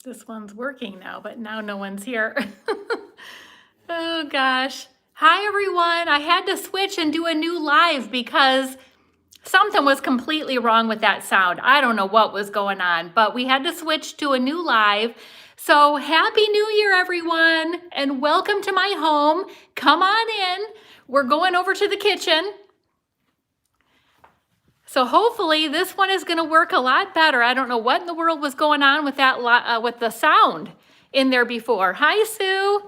This one's working now, but now no one's here. Oh gosh. Hi everyone. I had to switch and do a new live because something was completely wrong with that sound. I don't know what was going on, but we had to switch to a new live. So happy New Year, everyone, and welcome to my home. Come on in. We're going over to the kitchen. So hopefully this one is going to work a lot better. I don't know what in the world was going on with that with the sound in there before. Hi, Sue.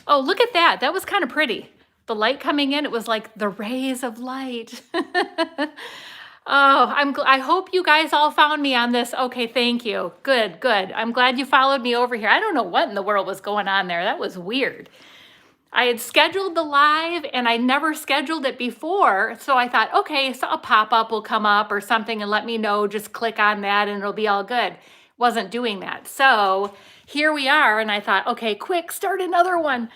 Oh, look at that. That was kind of pretty. The light coming in, it was like the rays of light. Oh, I hope you guys all found me on this. Okay, thank you. Good, good. I'm glad you followed me over here. I don't know what in the world was going on there. That was weird. I had scheduled the live and I never scheduled it before. So I thought, okay, so a pop-up will come up or something and let me know, just click on that and it'll be all good. Wasn't doing that. So here we are. And I thought, okay, quick, start another one.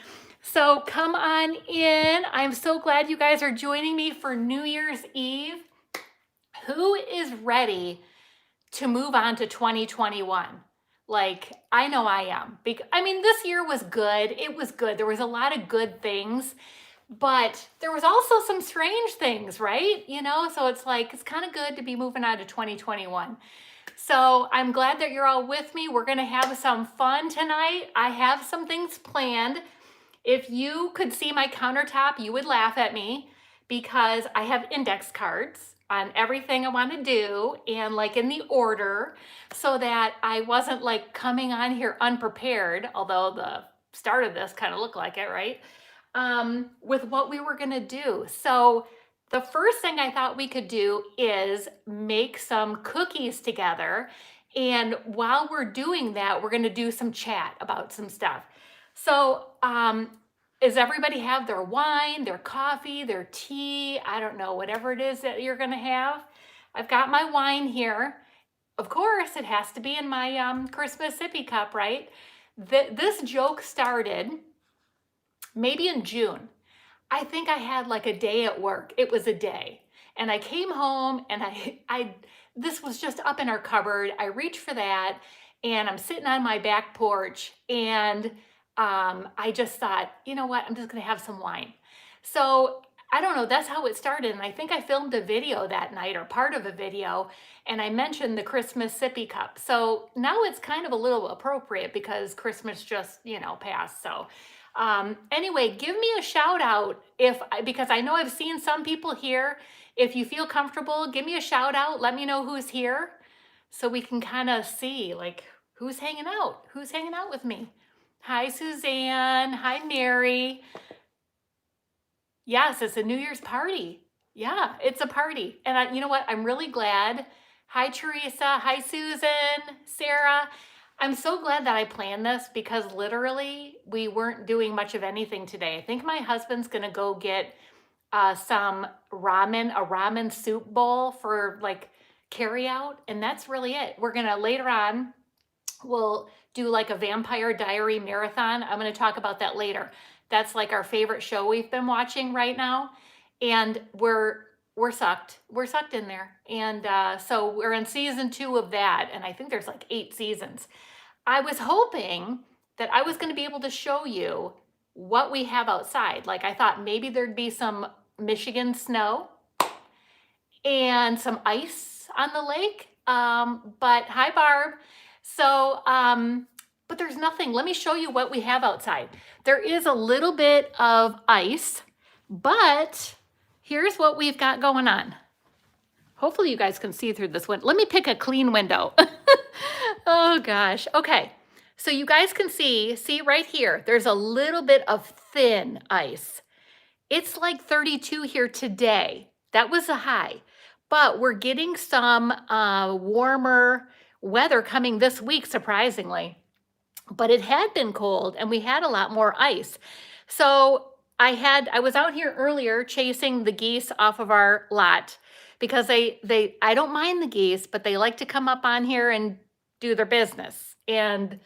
So come on in. I'm so glad you guys are joining me for New Year's Eve. Who is ready to move on to 2021? Like, I know I am. I mean, this year was good. It was good. There was a lot of good things, but there was also some strange things, right? You know, so it's like, it's kind of good to be moving on to 2021. So I'm glad that you're all with me. We're going to have some fun tonight. I have some things planned. If you could see my countertop, you would laugh at me because I have index cards on everything I want to do and like in the order so that I wasn't like coming on here unprepared, although the start of this kind of looked like it, right? With what we were going to do. So the first thing I thought we could do is make some cookies together. And while we're doing that, we're going to do some chat about some stuff. So, does everybody have their wine, their coffee, their tea? I don't know, whatever it is that you're going to have. I've got my wine here. Of course, it has to be in my Christmas sippy cup, right? This joke started maybe in June. I think I had like a day at work. It was a day. And I came home and this was just up in our cupboard. I reached for that and I'm sitting on my back porch and I just thought, you know what, I'm just going to have some wine. So I don't know, that's how it started. And I think I filmed a video that night or part of a video, and I mentioned the Christmas sippy cup. So now it's kind of a little appropriate because Christmas just, you know, passed. So anyway, give me a shout out because I know I've seen some people here. If you feel comfortable, give me a shout out. Let me know who's here so we can kind of see like who's hanging out with me. Hi, Suzanne. Hi, Mary. Yes, it's a New Year's party. Yeah, it's a party. And you know what? I'm really glad. Hi, Teresa. Hi, Susan, Sarah. I'm so glad that I planned this because literally we weren't doing much of anything today. I think my husband's going to go get some ramen, a ramen soup bowl for like carry out. And that's really it. We're going to later on, we'll do like a Vampire Diary marathon. I'm going to talk about that later. That's like our favorite show we've been watching right now. And we're sucked. We're sucked in there. And so we're in season 2 of that. And I think there's like 8 seasons. I was hoping that I was going to be able to show you what we have outside. Like I thought maybe there'd be some Michigan snow and some ice on the lake. But hi, Barb. So, but there's nothing. Let me show you what we have outside. There is a little bit of ice, but here's what we've got going on. Hopefully you guys can see through this window. Let me pick a clean window. Oh gosh. Okay. So you guys can see right here, there's a little bit of thin ice. It's like 32 here today. That was a high, but we're getting some warmer weather coming this week, surprisingly. But it had been cold and we had a lot more ice. So I was out here earlier chasing the geese off of our lot because I don't mind the geese, but they like to come up on here and do their business. And,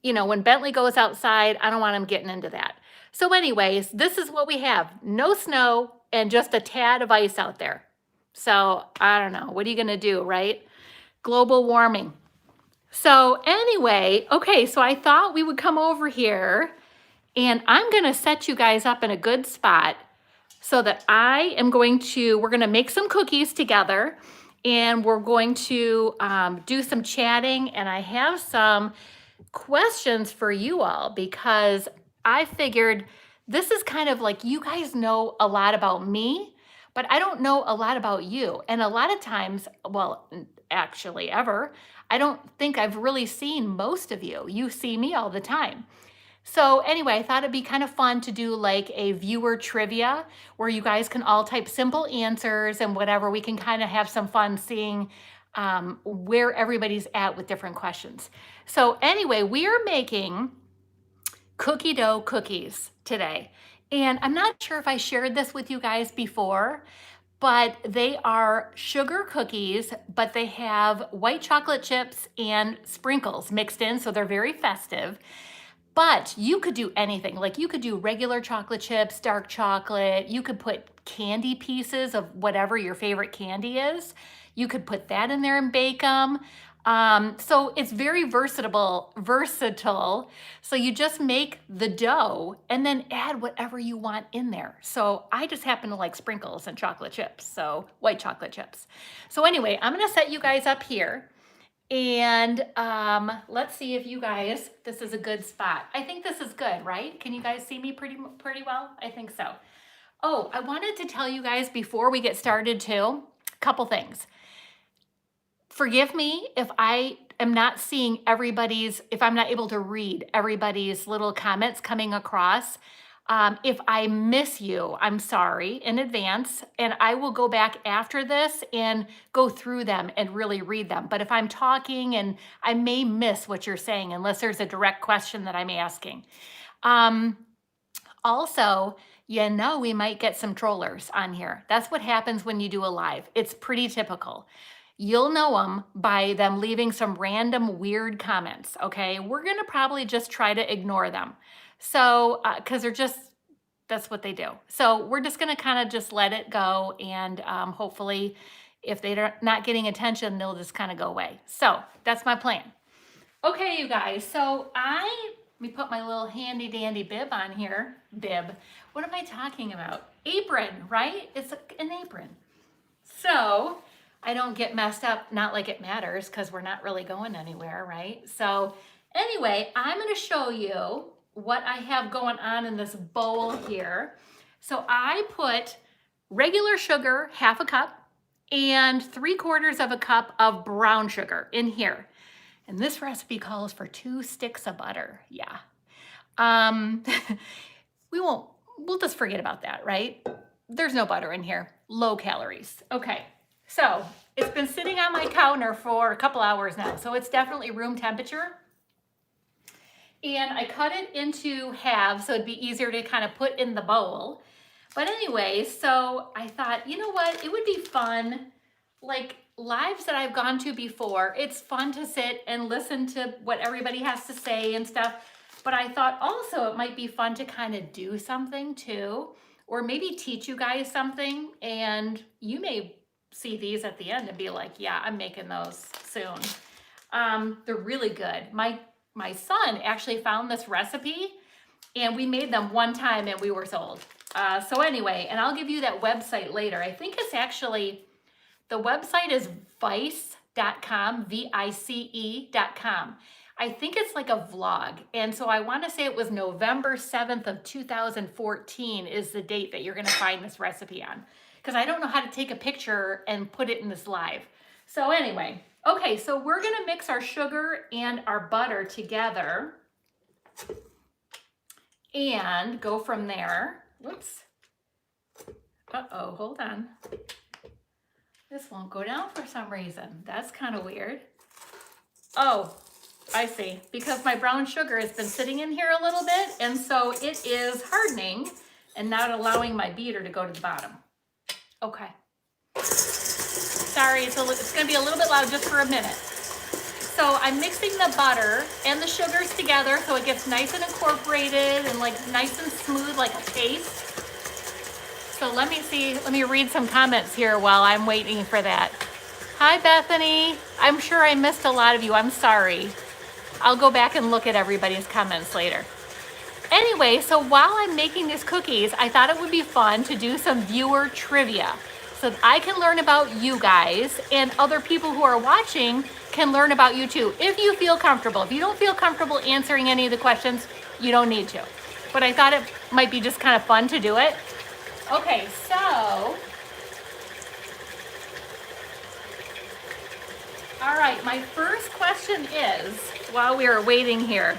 you know, when Bentley goes outside, I don't want him getting into that. So anyways, this is what we have. No snow and just a tad of ice out there. So I don't know. What are you going to do, right? Global warming. So anyway, okay, so I thought we would come over here and I'm gonna set you guys up in a good spot so that we're gonna make some cookies together and we're going to do some chatting, and I have some questions for you all because I figured this is kind of like, you guys know a lot about me, but I don't know a lot about you. And a lot of times, well, actually ever, I don't think I've really seen most of you. You see me all the time. So anyway, I thought it'd be kind of fun to do like a viewer trivia where you guys can all type simple answers and whatever. We can kind of have some fun seeing where everybody's at with different questions. So anyway, we are making cookie dough cookies today. And I'm not sure if I shared this with you guys before, but they are sugar cookies, but they have white chocolate chips and sprinkles mixed in, so they're very festive. But you could do anything. Like you could do regular chocolate chips, dark chocolate. You could put candy pieces of whatever your favorite candy is. You could put that in there and bake them. So it's very versatile. So you just make the dough and then add whatever you want in there. So I just happen to like sprinkles and chocolate chips, so white chocolate chips. So anyway, I'm gonna set you guys up here. And let's see if you guys, this is a good spot. I think this is good, right? Can you guys see me pretty well? I think so. Oh, I wanted to tell you guys before we get started too, a couple things. Forgive me if I am not seeing if I'm not able to read everybody's little comments coming across. If I miss you, I'm sorry in advance, and I will go back after this and go through them and really read them. But if I'm talking and I may miss what you're saying, unless there's a direct question that I'm asking. Also, we might get some trollers on here. That's what happens when you do a live. It's pretty typical. You'll know them by them leaving some random weird comments, okay? We're gonna probably just try to ignore them. So, because that's what they do. So we're just gonna kind of just let it go, and hopefully if they're not getting attention, they'll just kind of go away. So that's my plan. Okay, you guys, so let me put my little handy dandy bib on here. Bib, what am I talking about? Apron, right? It's an apron. So I don't get messed up, not like it matters because we're not really going anywhere, right? So anyway, I'm gonna show you what I have going on in this bowl here. So I put regular sugar, 1/2 cup, and 3/4 of a cup of brown sugar in here. And this recipe calls for 2 sticks of butter. Yeah. We'll just forget about that, right? There's no butter in here, low calories. Okay, so it's been sitting on my counter for a couple hours now, so it's definitely room temperature. And I cut it into halves so it'd be easier to kind of put in the bowl. But anyway, so I thought, you know what? It would be fun, like lives that I've gone to before. It's fun to sit and listen to what everybody has to say and stuff. But I thought also it might be fun to kind of do something too, or maybe teach you guys something. And you may see these at the end and be like, yeah, I'm making those soon. They're really good. My son actually found this recipe and we made them one time and we were sold. So anyway, and I'll give you that website later. I think it's actually, the website is vice.com, vice.com. I think it's like a vlog. And so I want to say it was November 7th of 2014 is the date that you're going to find this recipe on. Because I don't know how to take a picture and put it in this live. So anyway, okay, so we're gonna mix our sugar and our butter together and go from there. Whoops. Uh-oh, hold on. This won't go down for some reason. That's kind of weird. Oh, I see. Because my brown sugar has been sitting in here a little bit, and so it is hardening and not allowing my beater to go to the bottom. Okay. Sorry, it's gonna be a little bit loud just for a minute. So I'm mixing the butter and the sugars together so it gets nice and incorporated and like nice and smooth like a paste. So let me read some comments here while I'm waiting for that. Hi, Bethany. I'm sure I missed a lot of you. I'm sorry. I'll go back and look at everybody's comments later. Anyway, so while I'm making these cookies, I thought it would be fun to do some viewer trivia so that I can learn about you guys and other people who are watching can learn about you too, if you feel comfortable. If you don't feel comfortable answering any of the questions, you don't need to. But I thought it might be just kind of fun to do it. Okay, so, all right, my first question is, while we are waiting here,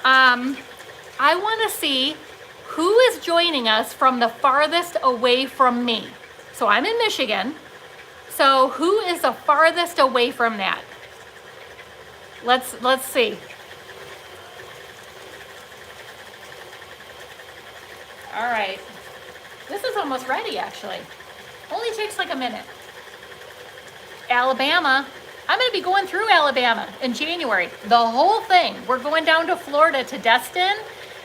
I want to see who is joining us from the farthest away from me. So I'm in Michigan. So who is the farthest away from that? Let's see. All right. This is almost ready, actually. Only takes like a minute. Alabama. I'm going to be going through Alabama in January. The whole thing. We're going down to Florida to Destin.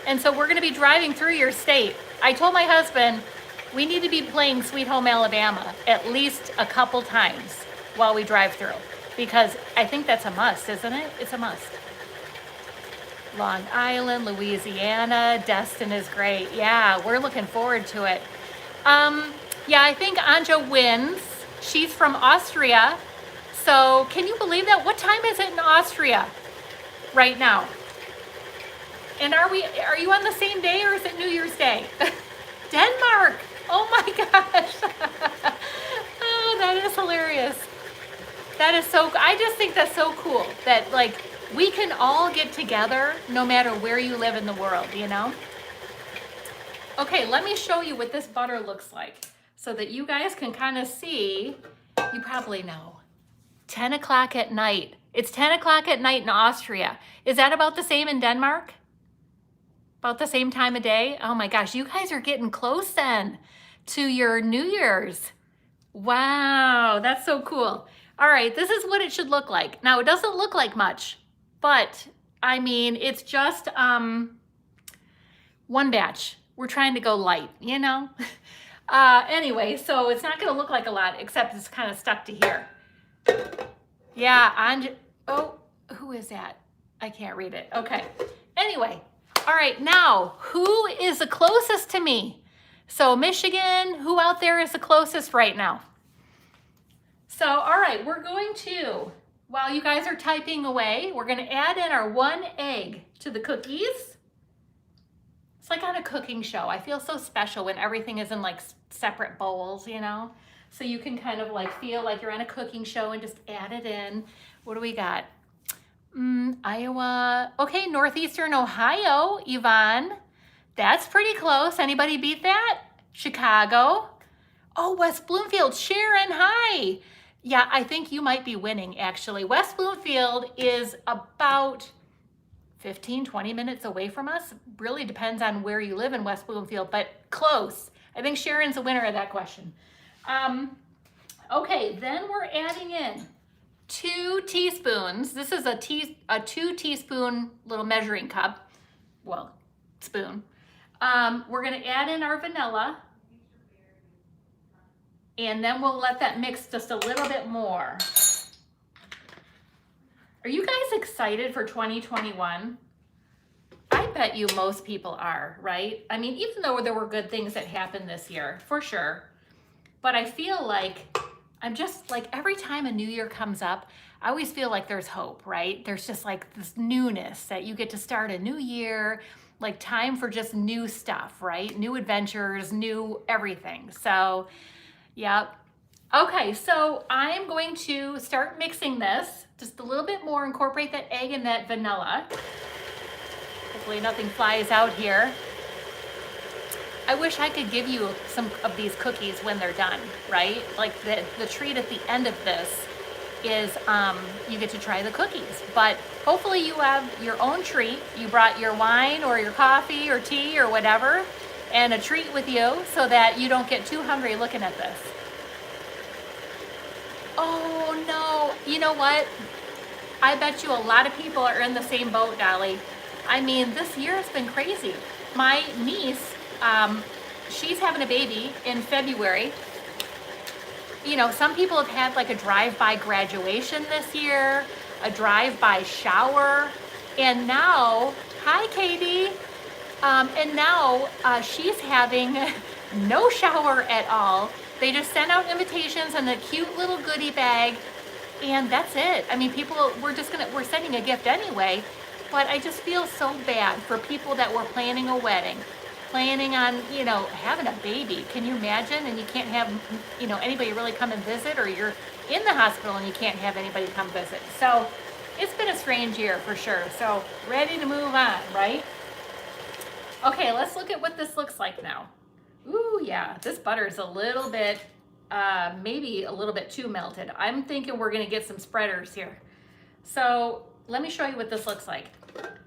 And so we're going to be driving through your state. I told my husband we need to be playing Sweet Home Alabama at least a couple times while we drive through. Because I think that's a must, isn't it? It's a must. Long Island, Louisiana, Destin is great. Yeah, we're looking forward to it. Yeah, I think Anja wins. She's from Austria. So can you believe that? What time is it in Austria right now? And are you on the same day or is it New Year's Day? Denmark. Oh my gosh. Oh, that is hilarious. That is so, I just think that's so cool that like we can all get together no matter where you live in the world, you know? Okay, let me show you what this butter looks like so that you guys can kind of see, you probably know. 10 o'clock at night. It's 10 o'clock at night in Austria. Is that about the same in Denmark? About the same time of day? Oh my gosh, you guys are getting close then to your New Year's. Wow, that's so cool. All right, this is what it should look like. Now, it doesn't look like much, but I mean, it's just one batch. We're trying to go light, you know? Anyway, so it's not gonna look like a lot, except it's kind of stuck to here. Yeah, oh, who is that? I can't read it. Okay, anyway. All right, now, who is the closest to me? So Michigan, who out there is the closest right now? So, all right, we're going to, while you guys are typing away, we're gonna add in our 1 egg to the cookies. It's like on a cooking show. I feel so special when everything is in like separate bowls, you know? So you can kind of like feel like you're on a cooking show and just add it in. What do we got? Iowa. Okay, Northeastern Ohio, Yvonne. That's pretty close. Anybody beat that? Chicago. Oh, West Bloomfield. Sharon, hi. Yeah, I think you might be winning, actually. West Bloomfield is about 15, 20 minutes away from us. Really depends on where you live in West Bloomfield, but close. I think Sharon's the winner of that question. Okay, then we're adding in 2 teaspoons. This is a 2 teaspoon little measuring cup. Well, spoon. We're gonna add in our vanilla. And then we'll let that mix just a little bit more. Are you guys excited for 2021? I bet you most people are, right? I mean, even though there were good things that happened this year, for sure. But I feel like, I'm just like, every time a new year comes up, I always feel like there's hope, right? There's just like this newness that you get to start a new year, like time for just new stuff, right? New adventures, new everything. So, yep. Okay, so I'm going to start mixing this just a little bit more, incorporate that egg and that vanilla. Hopefully nothing flies out here. I wish I could give you some of these cookies when they're done, right? Like the treat at the end of this is you get to try the cookies. But hopefully you have your own treat. You brought your wine or your coffee or tea or whatever and a treat with you so that you don't get too hungry looking at this. Oh no, you know what? I bet you a lot of people are in the same boat, Dolly. I mean, this year has been crazy. My niece, she's having a baby in February. You know, some people have had like a drive-by graduation this year, a drive-by shower, and now, hi Katie, and now she's having no shower at all. They just sent out invitations and a cute little goodie bag, and that's it. I mean, people, we're sending a gift anyway, but I just feel so bad for people that were planning a wedding, planning on, you know, having a baby. Can you imagine? And you can't have, you know, anybody really come and visit, or you're in the hospital and you can't have anybody come visit. So it's been a strange year for sure. So ready to move on, right? Okay, let's look at what this looks like now. Ooh, yeah, this butter is a little bit, maybe a little bit too melted. I'm thinking we're gonna get some spreaders here. So let me show you what this looks like.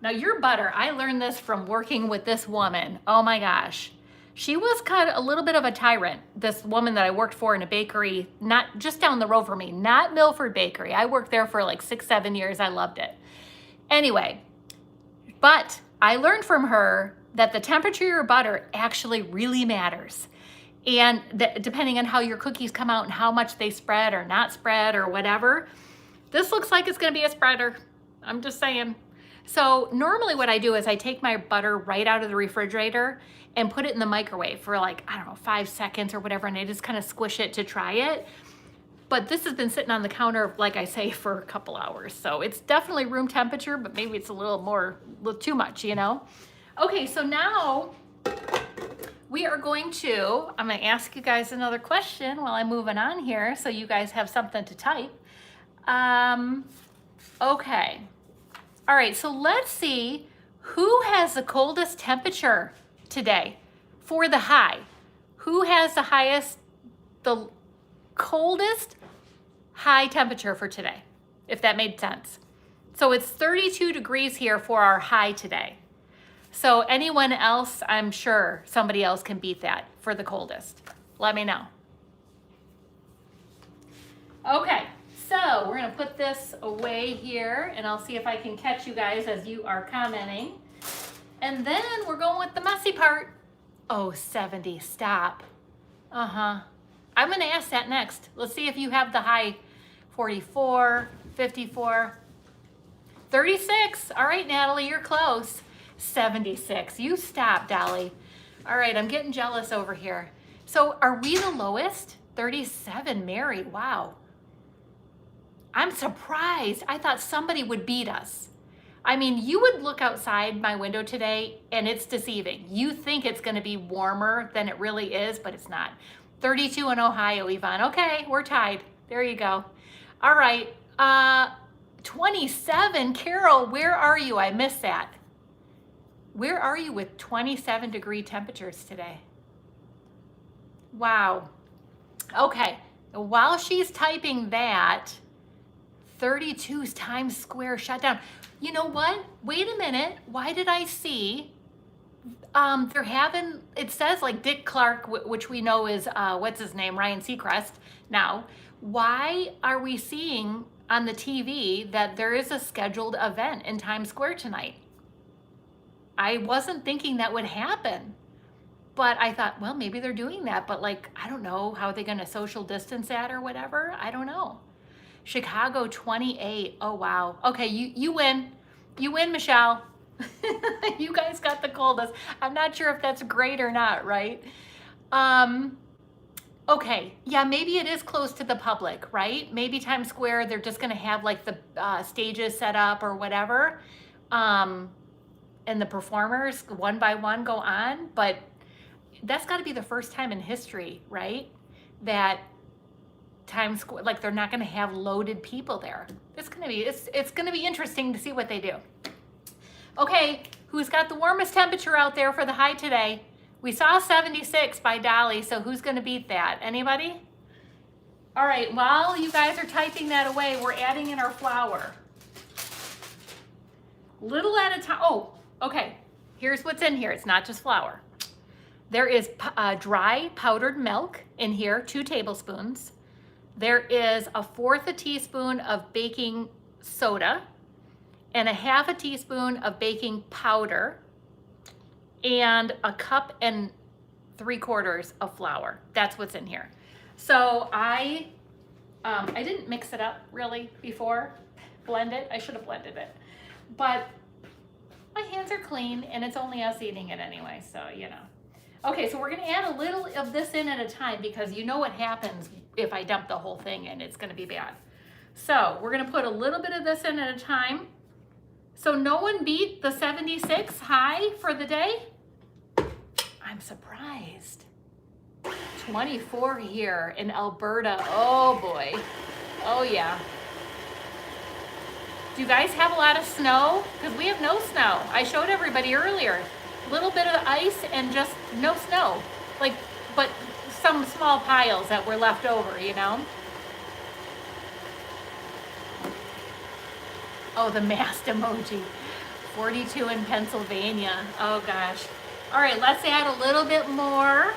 Now your butter, I learned this from working with this woman. Oh my gosh. She was kind of a little bit of a tyrant. This woman that I worked for in a bakery, not just down the road from me, not Milford Bakery. I worked there for like 6-7 years. I loved it. Anyway, but I learned from her that the temperature of your butter actually really matters. And depending on how your cookies come out and how much they spread or not spread or whatever, this looks like it's gonna be a spreader. I'm just saying. So normally what I do is I take my butter right out of the refrigerator and put it in the microwave for like, I don't know, 5 seconds or whatever, and I just kind of squish it to try it. But this has been sitting on the counter, like I say, for a couple hours. So it's definitely room temperature, but maybe it's a little too much, you know? Okay, so now we are I'm gonna ask you guys another question while I'm moving on here so you guys have something to type. Okay. All right, so let's see who has the coldest temperature today for the high. Who has the coldest high temperature for today, if that made sense. So it's 32 degrees here for our high today. So anyone else, I'm sure somebody else can beat that for the coldest. Let me know. Okay, so we're gonna put this away here and I'll see if I can catch you guys as you are commenting. And then we're going with the messy part. Oh, 70, stop. I'm gonna ask that next. Let's see if you have the high 44, 54, 36. All right, Natalie, you're close. 76, you stop, Dolly. All right, I'm getting jealous over here. So are we the lowest? 37, Mary, wow. I'm surprised. I thought somebody would beat us. I mean, you would look outside my window today and it's deceiving. You think it's gonna be warmer than it really is, but it's not. 32 in Ohio, Yvonne. Okay, we're tied. There you go. All right, 27, Carol, where are you? I missed that. Where are you with 27-degree temperatures today? Wow. Okay, while she's typing that, 32's Times Square shut down. You know what? Wait a minute. Why did I see they're having, it says like Dick Clark, which we know is, what's his name, Ryan Seacrest now. Why are we seeing on the TV that there is a scheduled event in Times Square tonight? I wasn't thinking that would happen, but I thought, well, maybe they're doing that, but like, I don't know, how are they gonna social distance that or whatever? I don't know. Chicago 28, oh wow. Okay, you win. You win, Michelle. You guys got the coldest. I'm not sure if that's great or not, right? Okay, yeah, maybe it is close to the public, right? Maybe Times Square, they're just gonna have like the stages set up or whatever. And the performers one by one go on, but that's gotta be the first time in history, right? That Times Square, like they're not gonna have loaded people there. It's gonna be interesting to see what they do. Okay, who's got the warmest temperature out there for the high today? We saw 76 by Dolly, so who's gonna beat that? Anybody? All right, while you guys are typing that away, we're adding in our flour. Little at a time. Oh, okay, here's what's in here. It's not just flour. There is dry powdered milk in here, 2 tablespoons. There is 1/4 teaspoon of baking soda and 1/2 teaspoon of baking powder and 1 3/4 cups of flour. That's what's in here. So I didn't mix it up really before, blend it. I should have blended it, but my hands are clean and it's only us eating it anyway, so you know. Okay, so we're gonna add a little of this in at a time because you know what happens if I dump the whole thing in, it's gonna be bad. So we're gonna put a little bit of this in at a time. So no one beat the 76 high for the day? I'm surprised. 24 here in Alberta, oh boy, oh yeah. Do you guys have a lot of snow? Because we have no snow. I showed everybody earlier. A little bit of ice and just no snow. Like, but some small piles that were left over, you know? Oh, the masked emoji. 42 in Pennsylvania. Oh gosh. All right, let's add a little bit more.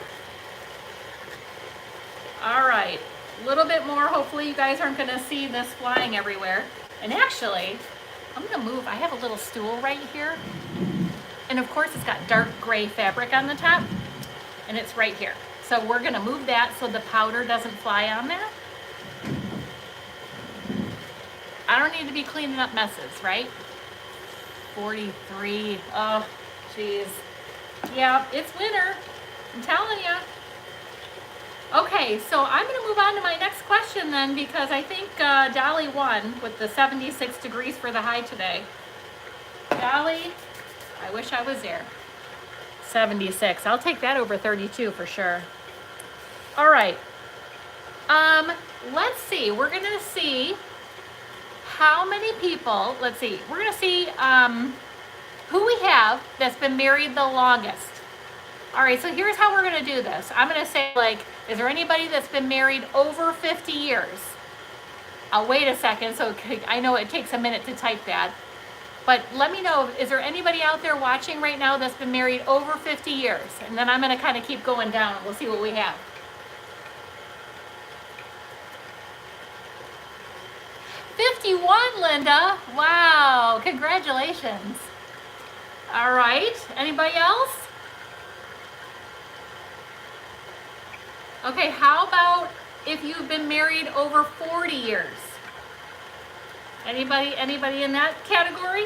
All right, a little bit more. Hopefully you guys aren't gonna see this flying everywhere. And actually, I'm gonna move, I have a little stool right here. And of course it's got dark gray fabric on the top and it's right here. So we're gonna move that so the powder doesn't fly on there. I don't need to be cleaning up messes, right? 43, oh, geez. Yeah, it's winter, I'm telling you. Okay, so I'm gonna move on to my next question then because I think Dolly won with the 76 degrees for the high today. Dolly, I wish I was there. 76, I'll take that over 32 for sure. All right, let's see, we're gonna see how many people, let's see, we're gonna see who we have that's been married the longest. All right, so here's how we're gonna do this. I'm gonna say like, is there anybody that's been married over 50 years? I'll wait a second, so I know it takes a minute to type that. But let me know, is there anybody out there watching right now that's been married over 50 years? And then I'm gonna kind of keep going down. We'll see what we have. 51, Linda. Wow, congratulations. All right, anybody else? Okay, how about if you've been married over 40 years? Anybody in that category?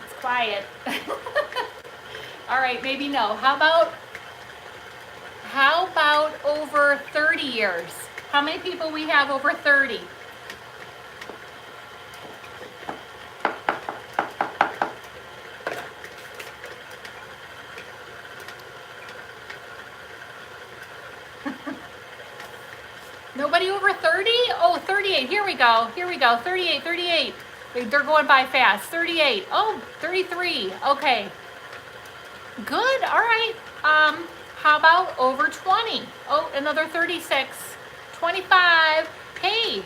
It's quiet. All right, maybe no. How about over 30 years? How many people we have over 30? Nobody over 30? Oh, 38. Here we go. 38. They're going by fast. 38. Oh, 33. Okay. Good. All right. How about over 20? Oh, another 36. 25. Hey.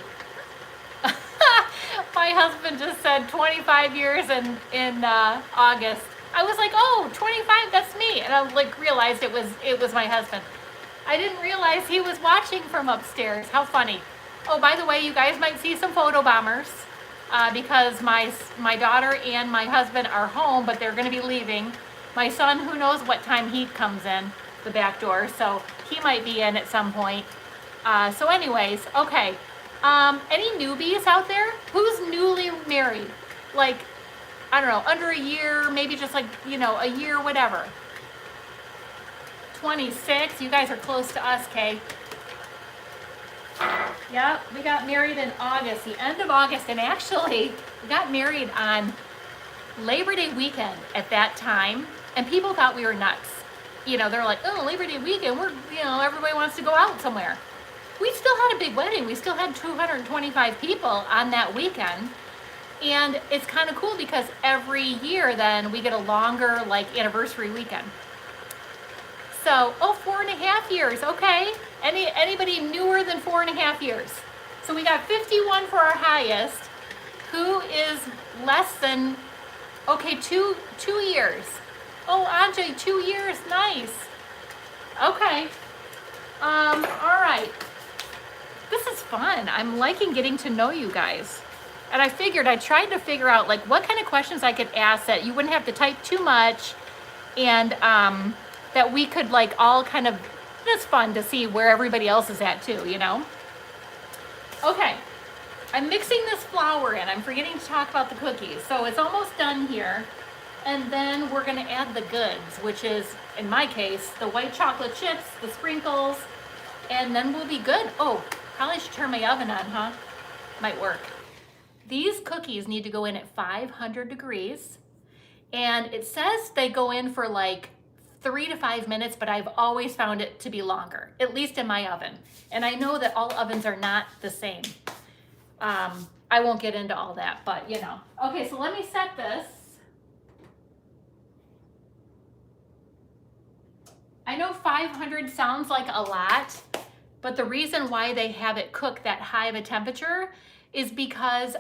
My husband just said 25 years in August. I was like, oh, 25, that's me. And I like realized it was my husband. I didn't realize he was watching from upstairs. How funny. Oh, by the way, you guys might see some photo bombers because my daughter and my husband are home, but they're going to be leaving. My son, who knows what time he comes in the back door, so he might be in at some point. So anyways, okay. Any newbies out there? Who's newly married? Like, I don't know, under a year, maybe just like, you know, a year, whatever. 26, you guys are close to us, Kay. Yep, we got married in August, the end of August, and actually we got married on Labor Day weekend at that time, and people thought we were nuts. You know, they're like, oh, Labor Day weekend, everybody wants to go out somewhere. We still had a big wedding. We still had 225 people on that weekend. And it's kind of cool because every year then we get a longer like anniversary weekend. So, 4.5 years, okay. Anybody newer than 4.5 years? So we got 51 for our highest. Who is less than, okay, two years. Oh, Anjay, 2 years, nice. Okay, all right. This is fun. I'm liking getting to know you guys. And I tried to figure out like what kind of questions I could ask that you wouldn't have to type too much and that we could like all kind of, it's fun to see where everybody else is at too, you know? Okay, I'm mixing this flour in. I'm forgetting to talk about the cookies. So it's almost done here. And then we're gonna add the goods, which is, in my case, the white chocolate chips, the sprinkles, and then we'll be good. Oh, probably should turn my oven on, huh? Might work. These cookies need to go in at 500 degrees. And it says they go in for like 3 to 5 minutes, but I've always found it to be longer, at least in my oven. And I know that all ovens are not the same. I won't get into all that, but you know. Okay, so let me set this. I know 500 sounds like a lot, but the reason why they have it cook that high of a temperature is because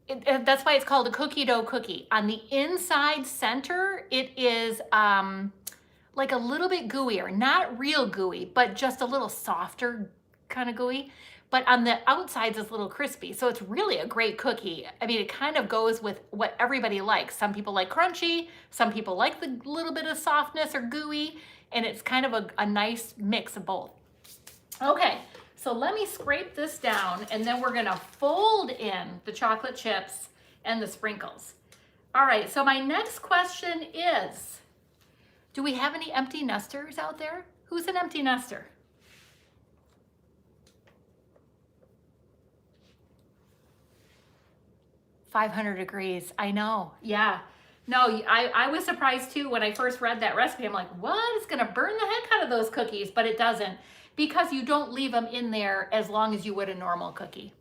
that's why it's called a cookie dough cookie. On the inside center, it is like a little bit gooier, not real gooey, but just a little softer kind of gooey. But on the outsides, it's a little crispy. So it's really a great cookie. I mean, it kind of goes with what everybody likes. Some people like crunchy, some people like the little bit of softness or gooey, and it's kind of a nice mix of both. Okay, so let me scrape this down, and then we're gonna fold in the chocolate chips and the sprinkles. All right, so my next question is, do we have any empty nesters out there? Who's an empty nester? "500 degrees, I know, yeah. No, I was surprised too when I first read that recipe. I'm like, what? It's gonna burn the heck out of those cookies, but it doesn't, because you don't leave them in there as long as you would a normal cookie.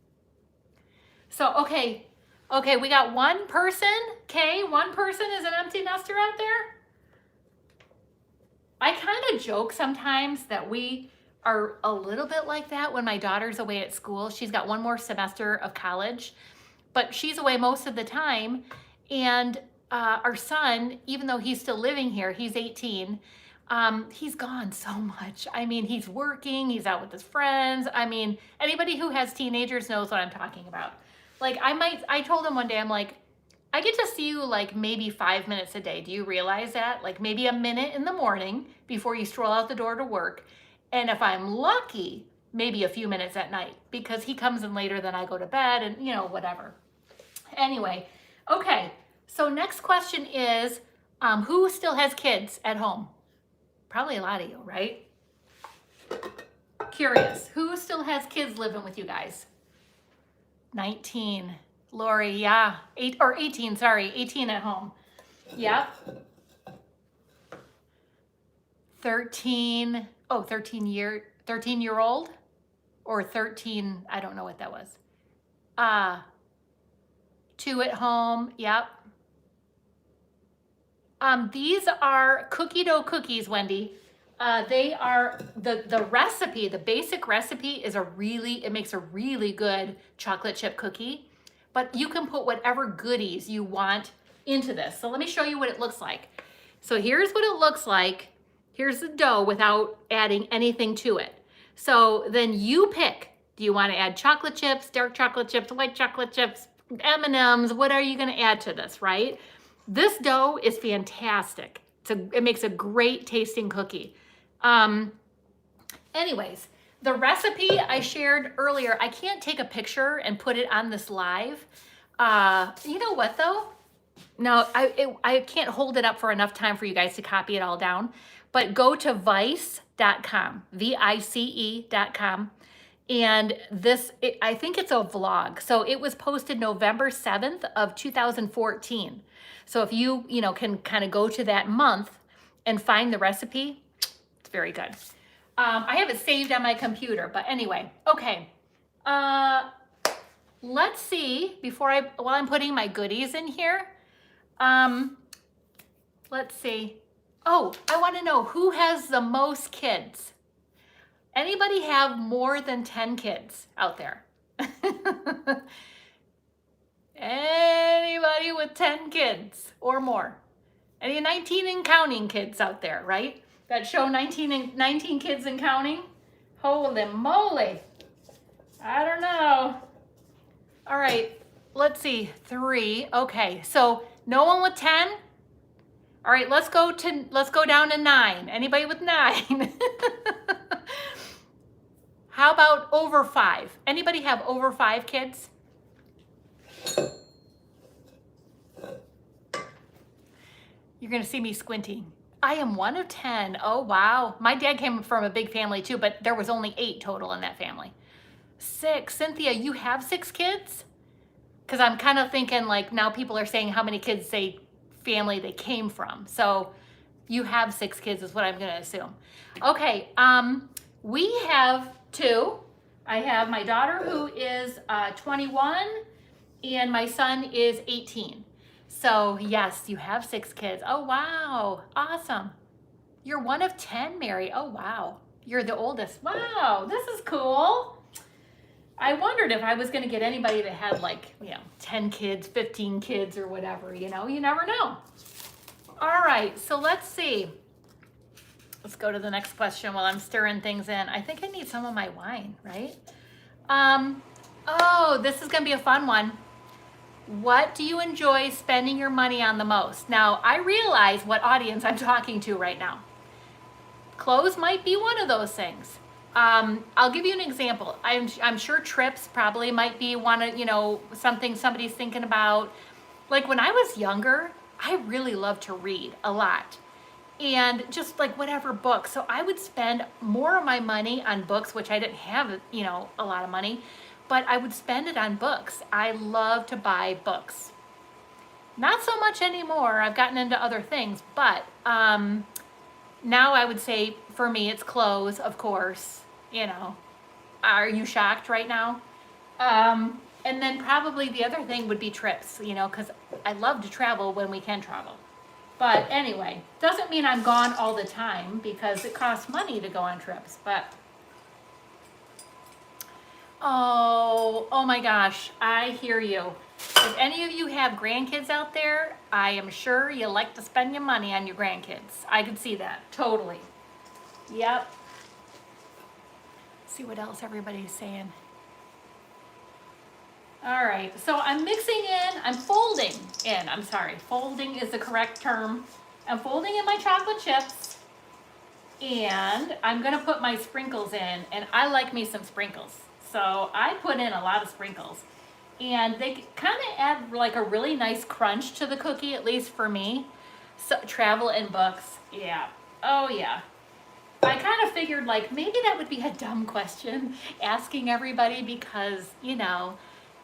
So, okay, we got one person, okay? One person is an empty nester out there. I kind of joke sometimes that we are a little bit like that when my daughter's away at school. She's got one more semester of college, but she's away most of the time. And our son, even though he's still living here, he's 18, he's gone so much. I mean, he's working, he's out with his friends. I mean, anybody who has teenagers knows what I'm talking about. Like I told him one day, I'm like, I get to see you like maybe 5 minutes a day. Do you realize that? Like maybe a minute in the morning before you stroll out the door to work. And if I'm lucky, maybe a few minutes at night, because he comes in later than I go to bed and you know, whatever. Anyway, okay. So next question is, who still has kids at home? Probably a lot of you, right? Curious, who still has kids living with you guys? 19. Lori, yeah. 18, sorry. 18 at home. Yep. 13. Oh, 13-year-old? Or 13, I don't know what that was. 2 at home, yep. These are cookie dough cookies, Wendy. They are, the recipe, the basic recipe is it makes a really good chocolate chip cookie, but you can put whatever goodies you want into this. So let me show you what it looks like. So here's what it looks like. Here's the dough without adding anything to it. So then you pick, do you want to add chocolate chips, dark chocolate chips, white chocolate chips, M&Ms, what are you going to add to this, right? This dough is fantastic. It makes a great tasting cookie. Anyways, the recipe I shared earlier, I can't take a picture and put it on this live. You know what though? No, I can't hold it up for enough time for you guys to copy it all down, but go to vice.com, vice.com. And I think it's a vlog. So it was posted November 7th of 2014. So if you can kind of go to that month and find the recipe, it's very good. I have it saved on my computer, but anyway, okay. Let's see, while I'm putting my goodies in here, let's see. Oh, I want to know who has the most kids. Anybody have more than 10 kids out there? Anybody with 10 kids or more? Any 19 and counting kids out there, right? That show 19 kids and counting? Holy moly. I don't know. All right, let's see, 3. Okay, so no one with 10? All right, let's go down to 9. Anybody with 9? How about over 5? Anybody have over 5 kids? You're gonna see me squinting. I am one of 10. Oh, wow. My dad came from a big family too, but there was only 8 total in that family. 6. Cynthia, you have 6 kids? Because I'm kind of thinking like now people are saying how many kids family they came from. So you have 6 kids is what I'm gonna assume. Okay, we have 2. I have my daughter who is 21 and my son is 18. So yes, you have 6 kids. Oh, wow, awesome. You're one of 10, Mary. Oh, wow. You're the oldest. Wow, this is cool. I wondered if I was gonna get anybody that had like, 10 kids, 15 kids or whatever, you never know. All right, so let's see. Let's go to the next question while I'm stirring things in. I think I need some of my wine, right? Oh, this is gonna be a fun one. What do you enjoy spending your money on the most? Now, I realize what audience I'm talking to right now. Clothes might be one of those things. I'll give you an example. I'm sure trips probably might be one of, something somebody's thinking about. Like when I was younger, I really loved to read a lot. And just like whatever books. So I would spend more of my money on books, which I didn't have, a lot of money, but I would spend it on books. I love to buy books. Not so much anymore. I've gotten into other things, but now I would say for me, it's clothes, of course. Are you shocked right now? And then probably the other thing would be trips, because I love to travel when we can travel. But anyway, doesn't mean I'm gone all the time because it costs money to go on trips, but oh my gosh, I hear you. If any of you have grandkids out there, I am sure you like to spend your money on your grandkids. I could see that, totally. Yep. See what else everybody's saying. All right, so I'm folding in, I'm sorry, folding is the correct term. I'm folding in my chocolate chips and I'm gonna put my sprinkles in, and I like me some sprinkles. So I put in a lot of sprinkles and they kind of add like a really nice crunch to the cookie, at least for me. So travel and books, yeah, oh yeah. I kind of figured like maybe that would be a dumb question asking everybody because,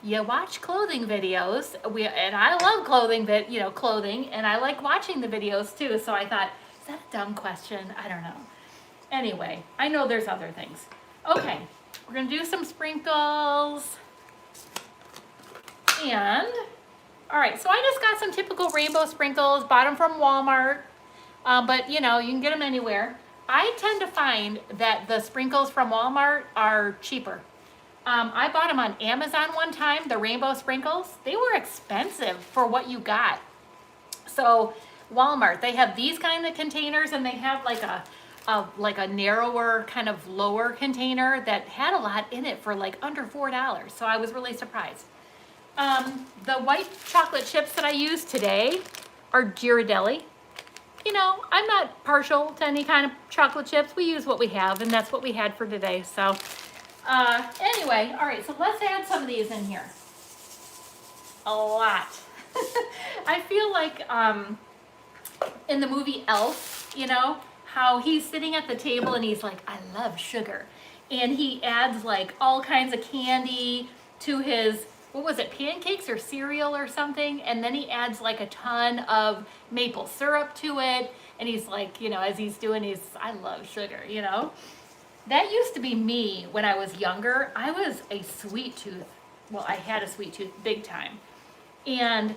you watch clothing videos, and I love clothing, clothing, and I like watching the videos too. So I thought, is that a dumb question? I don't know. Anyway, I know there's other things. Okay, we're gonna do some sprinkles. And, all right, so I just got some typical rainbow sprinkles, bought them from Walmart, but you can get them anywhere. I tend to find that the sprinkles from Walmart are cheaper. I bought them on Amazon one time, the rainbow sprinkles. They were expensive for what you got. So Walmart, they have these kind of containers, and they have like a narrower, kind of lower container that had a lot in it for like under $4. So I was really surprised. The white chocolate chips that I use today are Ghirardelli. I'm not partial to any kind of chocolate chips. We use what we have, and that's what we had for today. So anyway, all right, so let's add some of these in here. A lot. I feel like in the movie Elf, how he's sitting at the table and he's like, I love sugar. And he adds like all kinds of candy to his, what was it, pancakes or cereal or something? And then he adds like a ton of maple syrup to it. And he's like, as he's doing I love sugar, That used to be me when I was younger. I was a sweet tooth. Well, I had a sweet tooth big time. And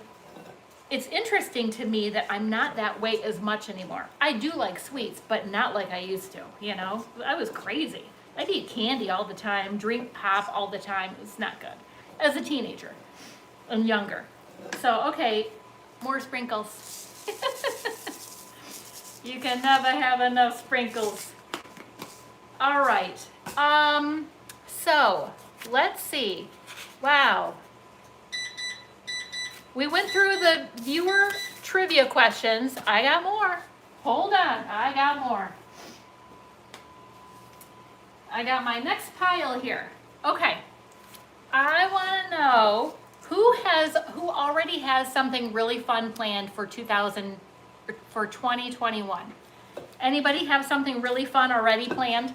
it's interesting to me that I'm not that way as much anymore. I do like sweets, but not like I used to, I was crazy. I'd eat candy all the time, drink pop all the time. It was not good as a teenager and younger. So, okay, more sprinkles. You can never have enough sprinkles. All right, so let's see. Wow. We went through the viewer trivia questions. I got more. Hold on, I got more. I got my next pile here. Okay, I want to know who already has something really fun planned for 2021. Anybody have something really fun already planned?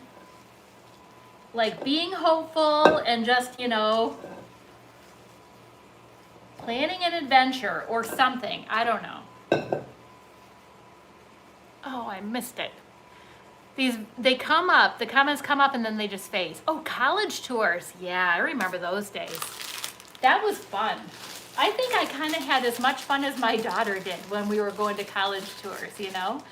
Like being hopeful and just, you know, planning an adventure or something. I don't know. Oh, I missed it. They come up, the comments come up and then they just phase. Oh, college tours. Yeah, I remember those days. That was fun. I think I kind of had as much fun as my daughter did when we were going to college tours, you know?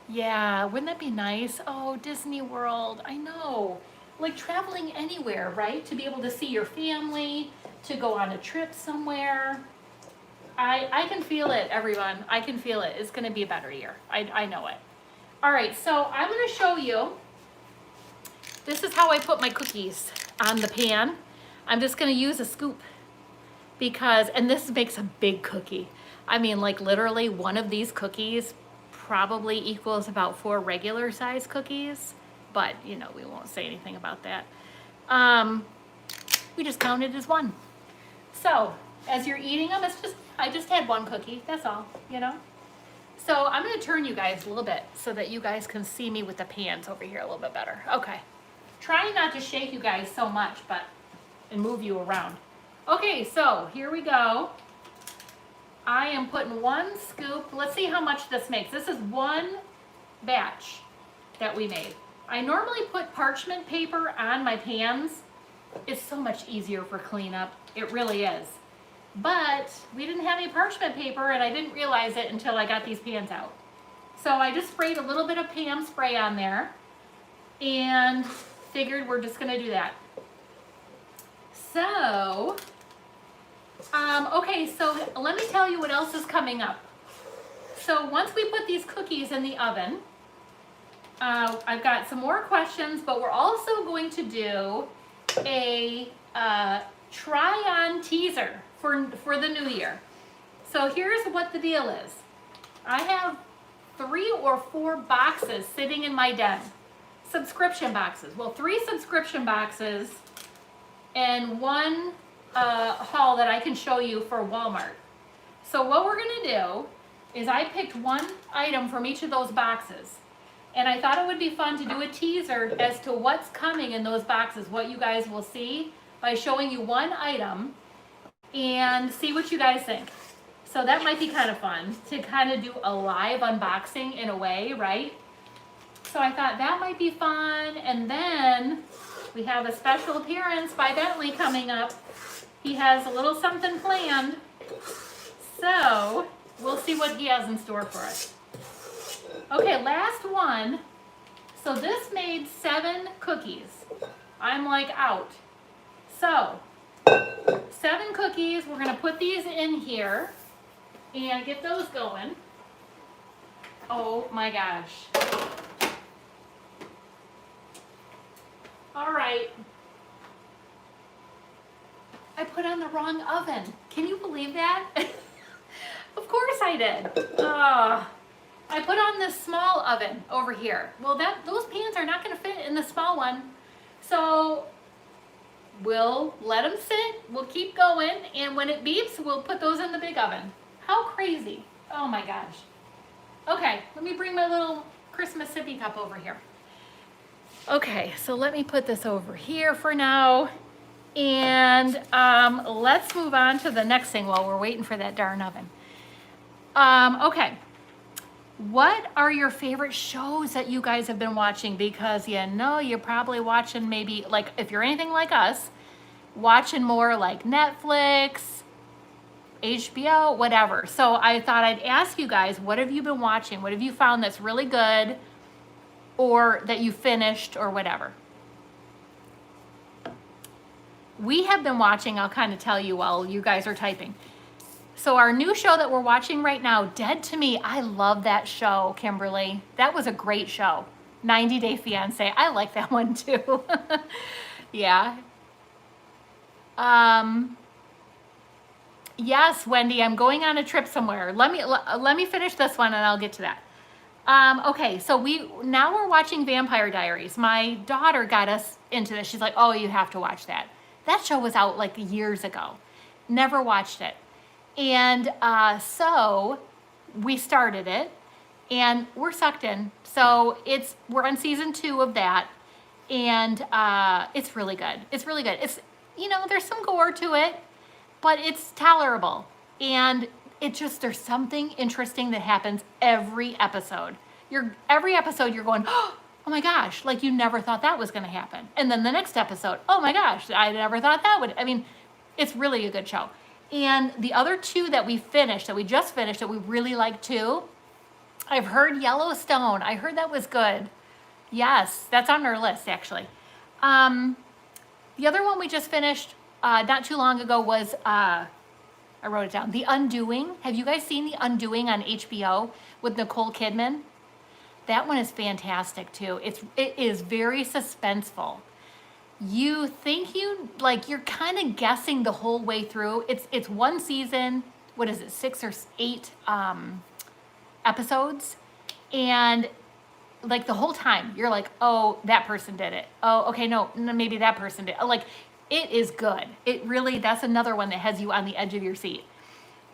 Yeah, wouldn't that be nice? Oh, Disney World, I know. Like traveling anywhere, right? To be able to see your family, to go on a trip somewhere. I can feel it, everyone. I can feel it. It's gonna be a better year. I know it. All right, so I'm gonna show you. This is how I put my cookies on the pan. I'm just gonna use a scoop because, and this makes a big cookie. I mean, like literally one of these cookies probably equals about 4 regular size cookies, but you know, we won't say anything about that. We just count it as one. So as you're eating them, I just had 1 cookie, that's all, you know? So I'm gonna turn you guys a little bit so that you guys can see me with the pans over here a little bit better. Okay, trying not to shake you guys so much, and move you around. Okay, so here we go. I am putting 1 scoop. Let's see how much this makes. This is 1 batch that we made. I normally put parchment paper on my pans. It's so much easier for cleanup. It really is. But we didn't have any parchment paper and I didn't realize it until I got these pans out. So I just sprayed a little bit of Pam spray on there and figured we're just gonna do that. So, okay, so let me tell you what else is coming up. So once we put these cookies in the oven, I've got some more questions, but we're also going to do a try-on teaser for the new year. So here's what the deal is. I have 3 or 4 boxes sitting in my den. Subscription boxes. Well, 3 subscription boxes and 1 haul that I can show you for Walmart. So what we're gonna do is I picked 1 item from each of those boxes. And I thought it would be fun to do a teaser as to what's coming in those boxes, what you guys will see by showing you 1 item and see what you guys think. So that might be kind of fun to kind of do a live unboxing in a way, right? So I thought that might be fun. And then we have a special appearance by Bentley coming up. He has a little something planned. So we'll see what he has in store for us. Okay, last one. So this made 7 cookies. I'm like out. So 7 cookies. We're gonna put these in here and get those going. Oh my gosh. All right. I put on the wrong oven. Can you believe that? Of course I did. I put on this small oven over here. Well, those pans are not gonna fit in the small one. So we'll let them sit, we'll keep going, and when it beeps, we'll put those in the big oven. How crazy. Oh my gosh. Okay, let me bring my little Christmas sippy cup over here. Okay, so let me put this over here for now. And let's move on to the next thing while we're waiting for that darn oven. Okay, what are your favorite shows that you guys have been watching? Because you know you're probably watching maybe, like if you're anything like us, watching more like Netflix, HBO, whatever. So I thought I'd ask you guys, what have you been watching? What have you found that's really good or that you finished or whatever? We have been watching, I'll kind of tell you while you guys are typing. So our new show that we're watching right now, Dead to Me, I love that show, Kimberly. That was a great show. 90 Day Fiance, I like that one too. Yeah. Yes, Wendy, I'm going on a trip somewhere. Let me finish this one and I'll get to that. Okay, so now we're watching Vampire Diaries. My daughter got us into this. She's like, "Oh, you have to watch that." That show was out like years ago. Never watched it. And so we started it and we're sucked in. So we're on season 2 of that. And it's really good. It's really good. There's some gore to it, but it's tolerable. And there's something interesting that happens every episode. Every episode you're going, oh my gosh, like you never thought that was going to happen. And then the next episode, oh my gosh, I never thought that would. I mean, it's really a good show. And the other 2 that we just finished, that we really like too, I've heard Yellowstone. I heard that was good. Yes, that's on our list actually. The other one we just finished not too long ago was, I wrote it down, The Undoing. Have you guys seen The Undoing on HBO with Nicole Kidman? That one is fantastic too. It is very suspenseful. You think you're kind of guessing the whole way through. It's one season. What is it? 6 or 8 episodes, and like the whole time you're like, oh, that person did it. Oh, okay, no, maybe that person did. Like, it is good. That's another one that has you on the edge of your seat.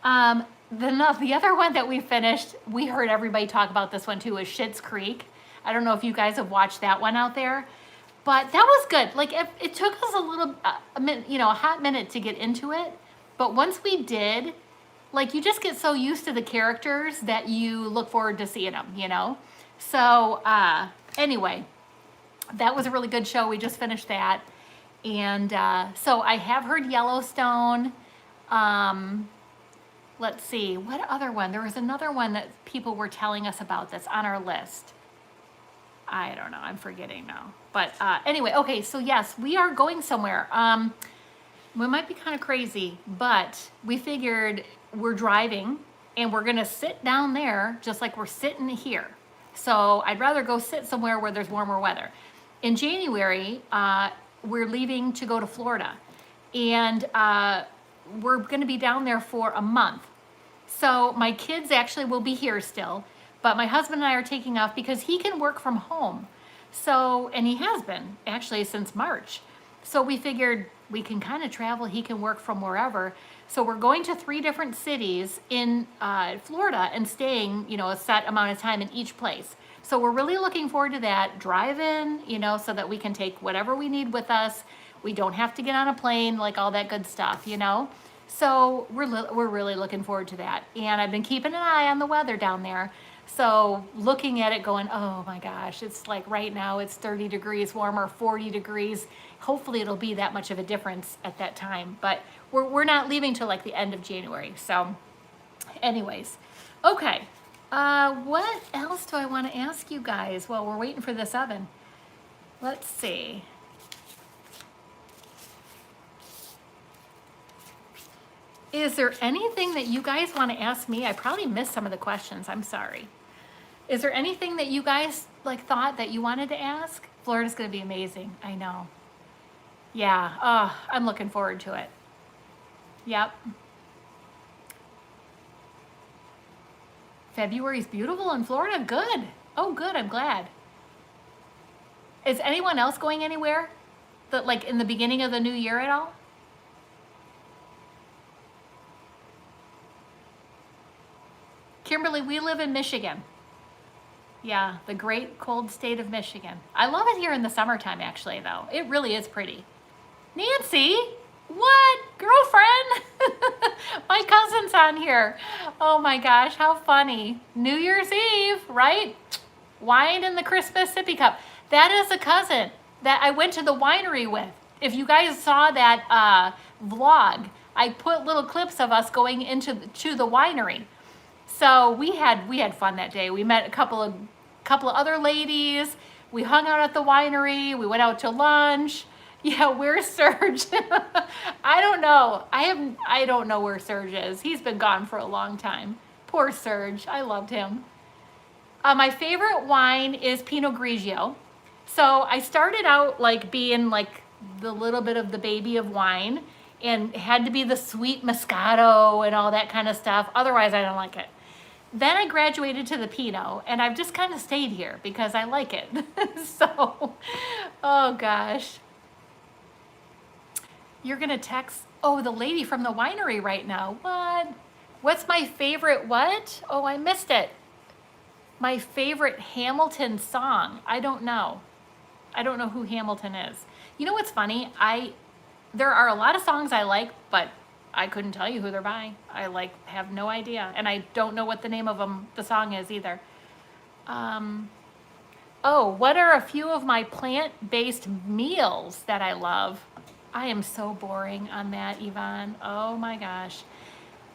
The other one that we finished, we heard everybody talk about this one too, is Schitt's Creek. I don't know if you guys have watched that one out there, but that was good. Like, it took us a hot minute to get into it, but once we did, like, you just get so used to the characters that you look forward to seeing them, So, anyway, that was a really good show. We just finished that. And so I have heard Yellowstone. Let's see, what other one? There was another one that people were telling us about that's on our list. I don't know, I'm forgetting now. But anyway, okay, so yes, we are going somewhere. We might be kind of crazy, but we figured we're driving and we're gonna sit down there just like we're sitting here. So I'd rather go sit somewhere where there's warmer weather. In January, we're leaving to go to Florida, and we're gonna be down there for a month. So my kids actually will be here still, but my husband and I are taking off because he can work from home. So, and he has been actually since March. So we figured we can kind of travel, he can work from wherever. So we're going to 3 different cities in Florida and staying, a set amount of time in each place. So we're really looking forward to that, drive-in, so that we can take whatever we need with us. We don't have to get on a plane, like all that good stuff, So we're really looking forward to that. And I've been keeping an eye on the weather down there. So looking at it going, oh my gosh, it's like right now it's 30 degrees warmer, 40 degrees. Hopefully it'll be that much of a difference at that time. But we're not leaving till like the end of January. So anyways, okay. What else do I want to ask you guys while we're waiting for this oven? Let's see. Is there anything that you guys want to ask me? I probably missed some of the questions. I'm sorry. Is there anything that you guys thought that you wanted to ask? Florida's going to be amazing. I know. Yeah. Oh, I'm looking forward to it. Yep. February's beautiful in Florida. Good. Oh, good. I'm glad. Is anyone else going anywhere that in the beginning of the new year at all? Kimberly, we live in Michigan. Yeah, the great cold state of Michigan. I love it here in the summertime, actually, though. It really is pretty. Nancy, what? Girlfriend? My cousin's on here. Oh my gosh, how funny. New Year's Eve, right? Wine in the Christmas sippy cup. That is a cousin that I went to the winery with. If you guys saw that vlog, I put little clips of us going into the winery. So we had fun that day. We met a couple of other ladies. We hung out at the winery. We went out to lunch. Yeah, where's Serge? I don't know. I don't know where Serge is. He's been gone for a long time. Poor Serge. I loved him. My favorite wine is Pinot Grigio. So I started out being the little bit of the baby of wine. and it had to be the sweet Moscato and all that kind of stuff. Otherwise, I don't like it. Then I graduated to the Pinot, and I've just kind of stayed here because I like it. So, oh gosh. You're gonna text, oh, the lady from the winery right now. What? What's my favorite what? Oh, I missed it. My favorite Hamilton song. I don't know. I don't know who Hamilton is. You know what's funny? There are a lot of songs I like, but I couldn't tell you who they're by. I have no idea, and I don't know what the name of the song is either. Oh, what are a few of my plant-based meals that I love? I am so boring on that, Yvonne. Oh my gosh.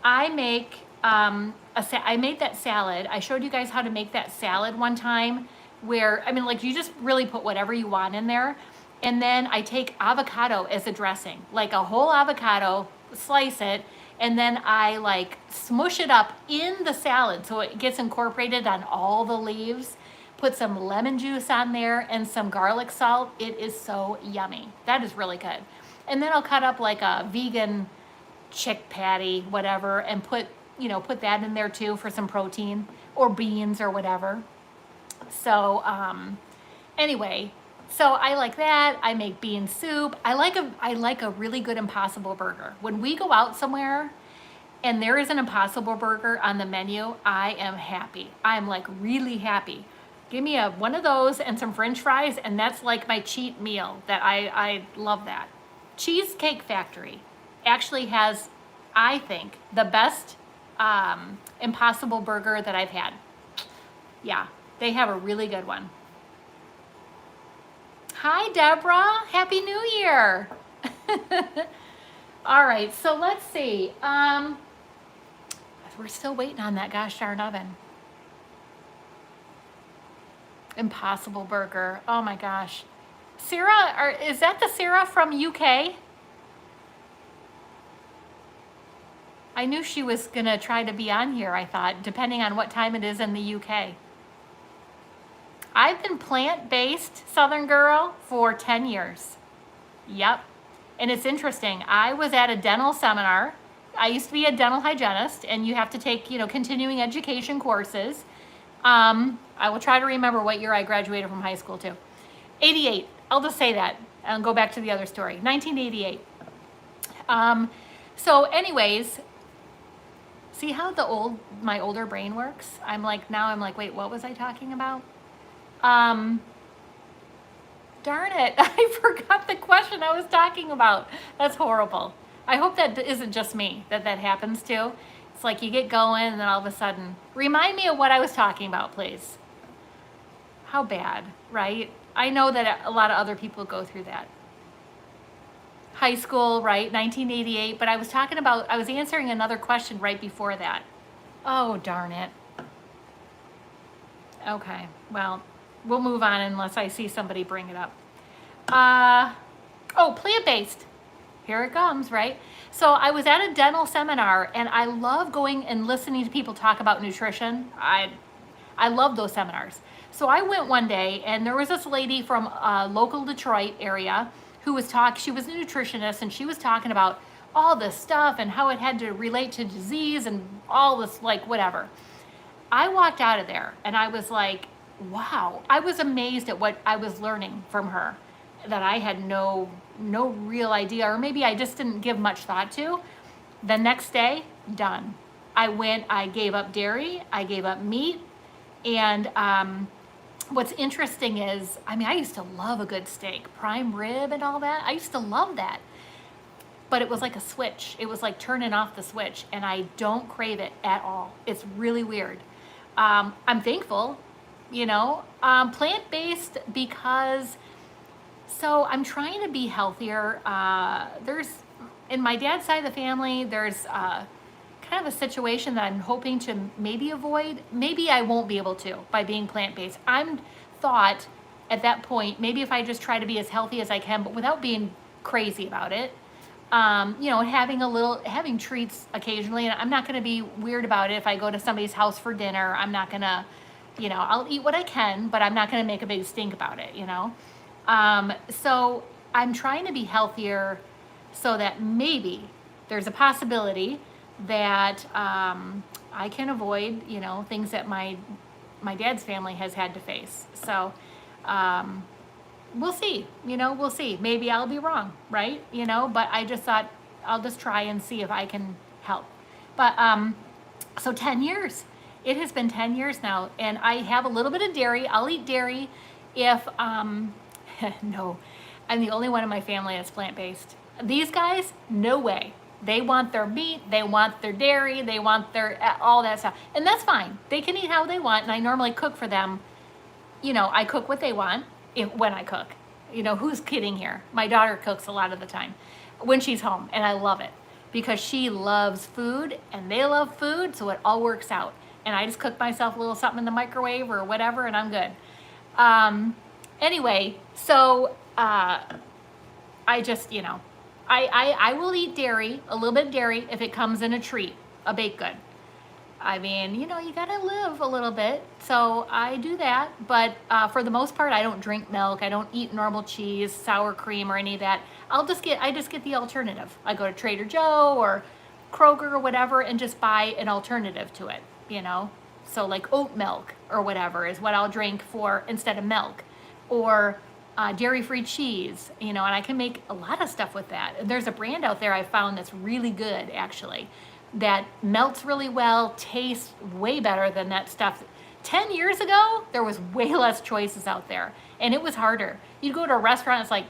I make I made that salad. I showed you guys how to make that salad one time where, I mean, like you just really put whatever you want in there. And then I take avocado as a dressing, like a whole avocado, slice it, and then I like smush it up in the salad so it gets incorporated on all the leaves. Put some lemon juice on there and some garlic salt. It is so yummy. That is really good. And then I'll cut up like a vegan chick patty, whatever, and put that in there too for some protein, or beans or whatever. So anyway, so I like that. I make bean soup. I like a really good Impossible Burger. When we go out somewhere and there is an Impossible Burger on the menu, I am happy. I'm like really happy. Give me one of those and some French fries, and that's like my cheat meal. That I love that. Cheesecake Factory actually has, I think, the best Impossible Burger that I've had. Yeah, they have a really good one. Hi, Deborah. Happy New Year. All right, so let's see. We're still waiting on that gosh darn oven. Impossible Burger. Oh my gosh. Sarah, is that the Sarah from UK? I knew she was gonna try to be on here, I thought, depending on what time it is in the UK. I've been plant-based, Southern girl, for 10 years. Yep. And it's interesting. I was at a dental seminar. I used to be a dental hygienist, and you have to take, continuing education courses. I will try to remember what year I graduated from high school too. 88. I'll just say that and go back to the other story. 1988. So anyways, see how my older brain works? I'm like, wait, what was I talking about? Darn it. I forgot the question I was talking about. That's horrible. I hope that isn't just me that happens to. It's like you get going and then all of a sudden, remind me of what I was talking about, please. How bad, right? I know that a lot of other people go through that. High school, right? 1988, but I was answering another question right before that. Oh, darn it. Okay, well, we'll move on unless I see somebody bring it up. Oh, plant-based. Here it comes, right? So I was at a dental seminar, and I love going and listening to people talk about nutrition. I love those seminars. So I went one day, and there was this lady from local Detroit area who was she was a nutritionist, and she was talking about all this stuff and how it had to relate to disease and all this, like, whatever. I walked out of there, and I was like, wow. I was amazed at what I was learning from her that I had no real idea, or maybe I just didn't give much thought to. The next day, done. I gave up dairy, I gave up meat, and what's interesting is, I used to love a good steak, prime rib and all that. I used to love that. But it was like a switch. It was like turning off the switch, and I don't crave it at all. It's really weird. I'm thankful, plant-based because, so I'm trying to be healthier. In my dad's side of the family, there's kind of a situation that I'm hoping to maybe avoid. Maybe I won't be able to by being plant-based. I'm thought at that point, maybe if I just try to be as healthy as I can, but without being crazy about it, having treats occasionally, and I'm not going to be weird about it. If I go to somebody's house for dinner, I'm not going to, I'll eat what I can, but I'm not going to make a big stink about it, So I'm trying to be healthier so that maybe there's a possibility that I can avoid, things that my dad's family has had to face. So we'll see, we'll see. Maybe I'll be wrong, right? But I just thought I'll just try and see if I can help. But so 10 years. It has been 10 years now, and I have a little bit of dairy. I'll eat dairy if, no, I'm the only one in my family that's plant-based. These guys, no way. They want their meat, they want their dairy, they want their, all that stuff. And that's fine. They can eat how they want, and I normally cook for them. I cook what they want when I cook. Who's kidding here? My daughter cooks a lot of the time when she's home, and I love it because she loves food, and they love food, so it all works out. And I just cook myself a little something in the microwave or whatever, and I'm good. Anyway, so I just, I will eat dairy, a little bit of dairy, if it comes in a treat, a baked good. I mean, you gotta live a little bit, so I do that. But for the most part, I don't drink milk. I don't eat normal cheese, sour cream, or any of that. I just get the alternative. I go to Trader Joe or Kroger or whatever and just buy an alternative to it. So like oat milk or whatever is what I'll drink for instead of milk, or dairy-free cheese, and I can make a lot of stuff with that. There's a brand out there I found that's really good, actually, that melts really well, tastes way better than that stuff. 10 years ago, there was way less choices out there, and it was harder. You'd go to a restaurant, it's like,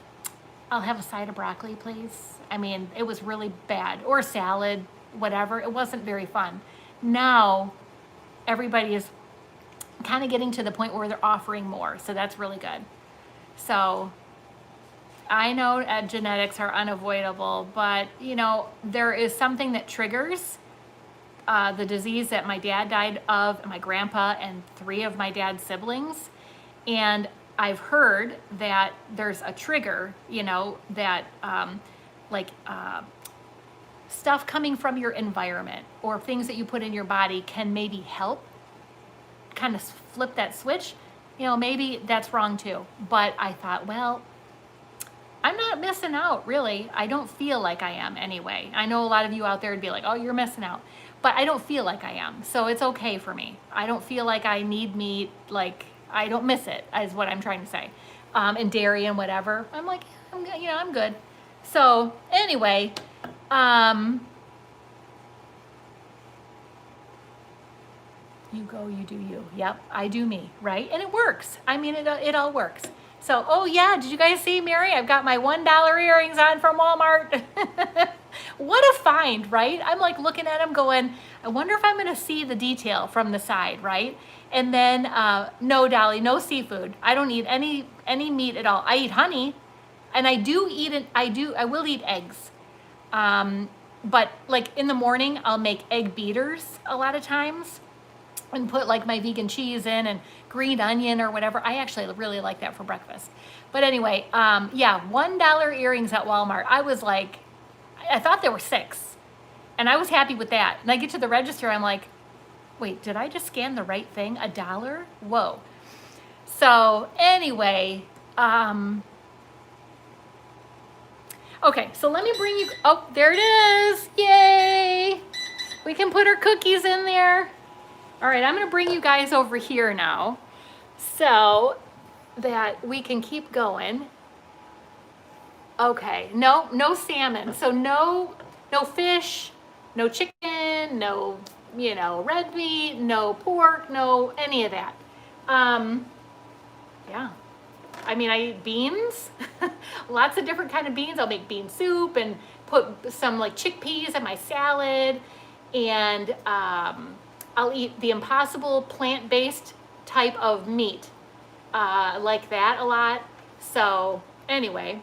I'll have a side of broccoli, please. I mean, it was really bad, or salad, whatever. It wasn't very fun. Now, everybody is kind of getting to the point where they're offering more, so that's really good. So I know genetics are unavoidable, but there is something that triggers the disease that my dad died of, my grandpa, and 3 of my dad's siblings. And I've heard that there's a trigger, that stuff coming from your environment or things that you put in your body can maybe help kind of flip that switch. Maybe that's wrong too. But I thought, well, I'm not missing out, really. I don't feel like I am anyway. I know a lot of you out there would be like, oh, you're missing out. But I don't feel like I am. So it's okay for me. I don't feel like I need meat. Like, I don't miss it, is what I'm trying to say. And dairy and whatever. I'm like, I'm good. So anyway, you go, you do you. Yep, I do me, right? And it works. I mean, it all works. So, oh yeah, did you guys see, Mary? I've got my $1 earrings on from Walmart. What a find, right? I'm like looking at them going, I wonder if I'm going to see the detail from the side, right? And then, no, Dolly, no seafood. I don't eat any meat at all. I eat honey, and I will eat eggs. But like in the morning, I'll make egg beaters a lot of times and put like my vegan cheese in and green onion or whatever. I actually really like that for breakfast. But anyway, yeah, $1 earrings at Walmart. I was like, I thought there were 6, and I was happy with that. And I get to the register, I'm like, wait, did I just scan the right thing? $1? Whoa. So anyway, okay, so let me bring you, oh, there it is. Yay. We can put our cookies in there. All right, I'm gonna bring you guys over here now so that we can keep going. Okay, no salmon. So no fish, no chicken, no, red meat, no pork, no any of that. Yeah. I mean, I eat beans, lots of different kind of beans. I'll make bean soup and put some like chickpeas in my salad, and I'll eat the Impossible plant-based type of meat, like that a lot. So anyway,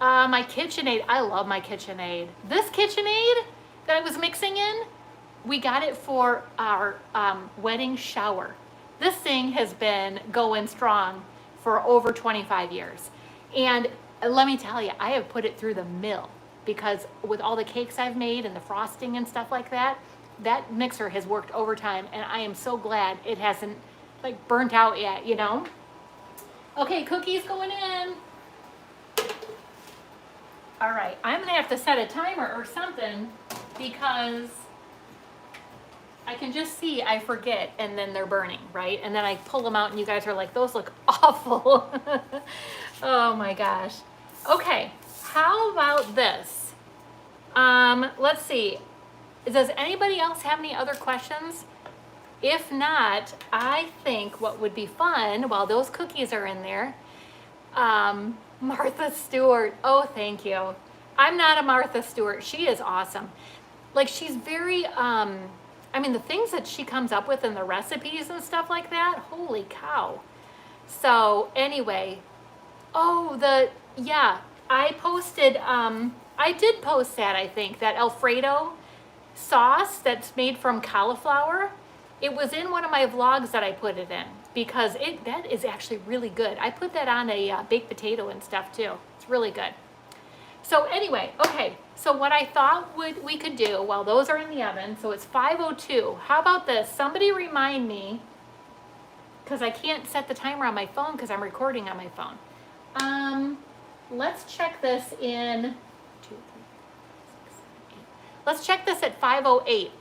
my KitchenAid, I love my KitchenAid. This KitchenAid that I was mixing in, we got it for our wedding shower. This thing has been going strong for over 25 years. And let me tell you, I have put it through the mill because with all the cakes I've made and the frosting and stuff like that, that mixer has worked overtime, and I am so glad it hasn't like burnt out yet, Okay, cookies going in. All right, I'm gonna have to set a timer or something because I can just see I forget and then they're burning, right? And then I pull them out and you guys are like, those look awful. Oh my gosh. Okay, how about this? Let's see. Does anybody else have any other questions? If not, I think what would be fun while those cookies are in there, Martha Stewart. Oh, thank you. I'm not a Martha Stewart. She is awesome. Like she's very, I mean, the things that she comes up with and the recipes and stuff like that, holy cow. So anyway, yeah, I posted, I did post that, I think, that Alfredo sauce that's made from cauliflower. It was in one of my vlogs that I put it in because that is actually really good. I put that on a baked potato and stuff too. It's really good. So anyway, okay, so what I thought we could do while those are in the oven, so it's 5:02. How about this? Somebody remind me, because I can't set the timer on my phone because I'm recording on my phone. Let's check this in 2, 3, 4, 5, 6, 7, 8. Let's check this at 5:08.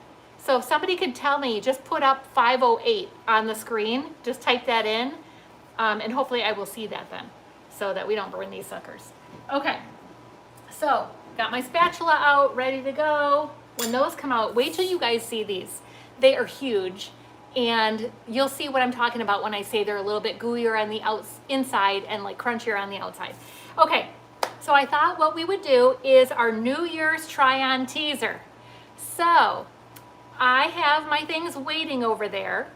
So if somebody could tell me, just put up 5:08 on the screen, just type that in, and hopefully I will see that then, so that we don't burn these suckers. Okay, so got my spatula out, ready to go. When those come out, wait till you guys see these. They are huge, and you'll see what I'm talking about when I say they're a little bit gooier on the inside and like crunchier on the outside. Okay, so I thought what we would do is our New Year's try-on teaser. So I have my things waiting over there.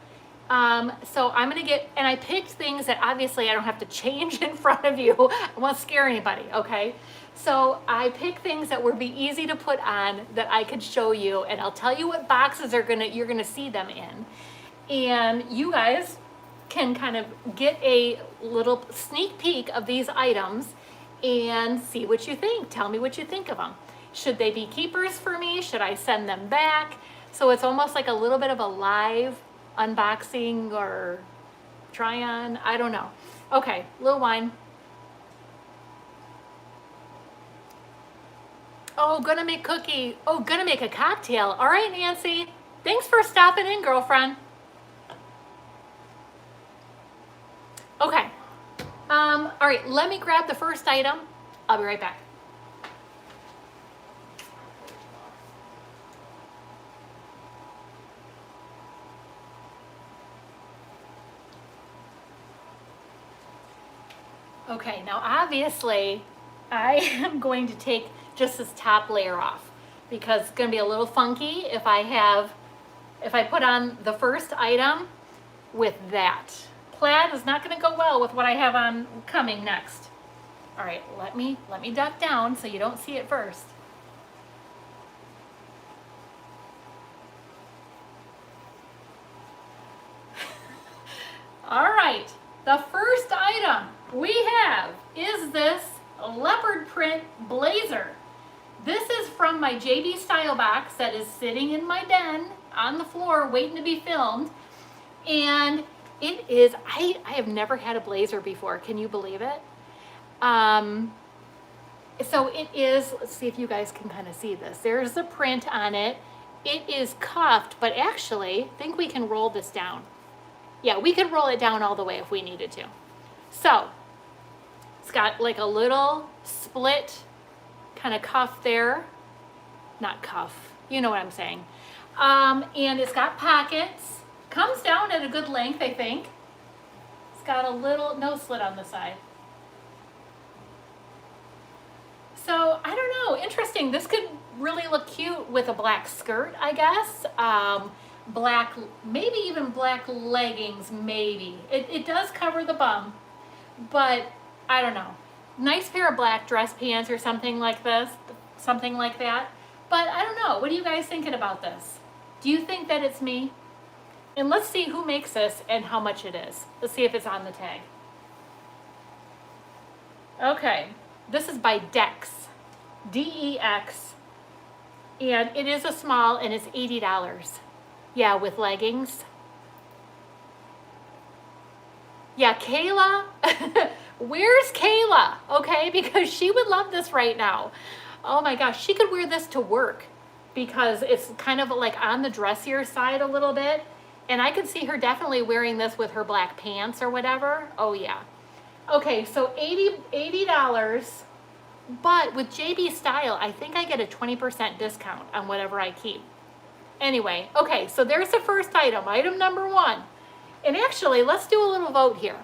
So I'm gonna get, and I picked things that obviously I don't have to change in front of you. I won't scare anybody, okay? So I picked things that would be easy to put on that I could show you, and I'll tell you what boxes you're gonna see them in. And you guys can kind of get a little sneak peek of these items and see what you think. Tell me what you think of them. Should they be keepers for me? Should I send them back? So it's almost like a little bit of a live unboxing or try on. I don't know. Okay, little wine. Oh, gonna make cookie. Oh, gonna make a cocktail. All right, Nancy. Thanks for stopping in, girlfriend. Okay. All right, let me grab the first item. I'll be right back. Okay, now obviously I am going to take just this top layer off because it's going to be a little funky if I put on the first item with that. Plaid is not going to go well with what I have on coming next. All right, let me duck down so you don't see it first. All right, the first item we have is this leopard print blazer. This is from my JB Style box that is sitting in my den on the floor waiting to be filmed. And it is, I have never had a blazer before. Can you believe it? So it is, let's see if you guys can kind of see this. There's the print on it. It is cuffed, but actually, I think we can roll this down. Yeah, we could roll it down all the way if we needed to. So, it's got like a little split kind of cuff there. Not cuff, you know what I'm saying. And it's got pockets. Comes down at a good length, I think. It's got a little, no slit on the side. So, I don't know, interesting. This could really look cute with a black skirt, I guess. Black, maybe even black leggings, maybe. It does cover the bum, but I don't know. Nice pair of black dress pants or something like this, something like that. But I don't know, what are you guys thinking about this? Do you think that it's me? And let's see who makes this and how much it is. Let's see if it's on the tag. Okay, this is by Dex, D-E-X, and it is a small and it's $80. Yeah, with leggings. Yeah, Kayla, where's Kayla? Okay, because she would love this right now. Oh my gosh, she could wear this to work because it's kind of like on the dressier side a little bit. And I could see her definitely wearing this with her black pants or whatever. Oh yeah. Okay, so $80, but with JB Style, I think I get a 20% discount on whatever I keep. Anyway, okay, so there's the first item, item number one. And actually, let's do a little vote here.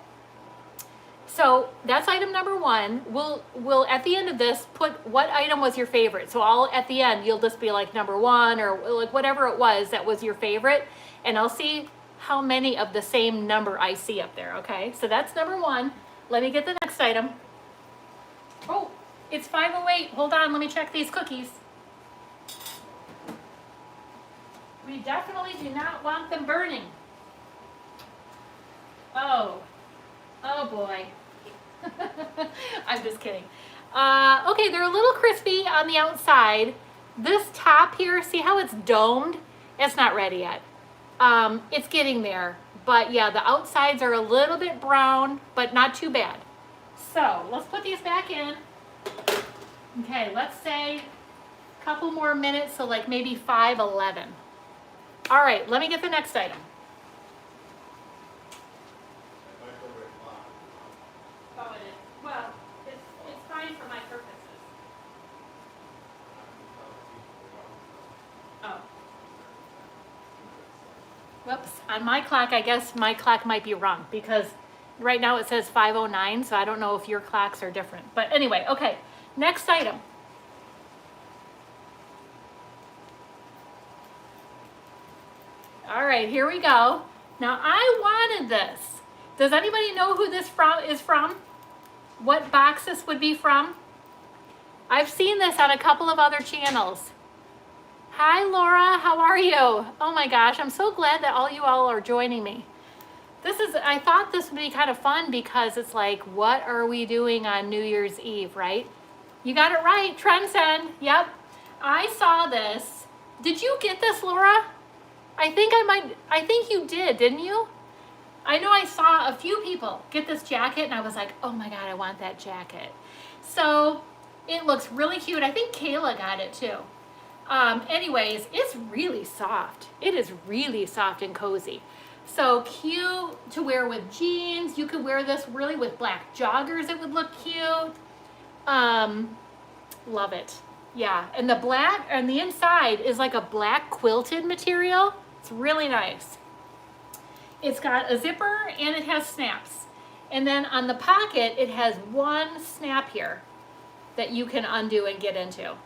So that's item number one. We'll at the end of this put what item was your favorite. So I'll at the end you'll just be like number one or like whatever it was that was your favorite, and I'll see how many of the same number I see up there. Okay, so that's number one. Let me get the next item. Oh, it's 5:08. Hold on, let me check these cookies. We definitely do not want them burning. Oh boy. I'm just kidding. Okay, they're a little crispy on the outside. This top here, see how it's domed? It's not ready yet. It's getting there. But yeah, the outsides are a little bit brown, but not too bad. So let's put these back in. Okay, let's say a couple more minutes, so like maybe 5:11. All right, let me get the next item. Oh, it is. Well, it's fine for my purposes. Oh. Whoops. On my clock, I guess my clock might be wrong because right now it says 5:09, so I don't know if your clocks are different. But anyway, okay. Next item. All right, here we go. Now, I wanted this. Does anybody know who this is from? What box this would be from? I've seen this on a couple of other channels. Hi, Laura. How are you? Oh my gosh, I'm so glad that all you all are joining me. I thought this would be kind of fun because it's like, what are we doing on New Year's Eve, right? You got it right, Trenton. Yep. I saw this. Did you get this, Laura? I think you did, didn't you? I know I saw a few people get this jacket and I was like, oh my God, I want that jacket. So it looks really cute. I think Kayla got it too. Anyways, it's really soft. It is really soft and cozy. So cute to wear with jeans. You could wear this really with black joggers. It would look cute. Love it. Yeah, and the black on the inside is like a black quilted material. It's really nice. It's got a zipper and it has snaps. And then on the pocket, it has one snap here that you can undo and get into.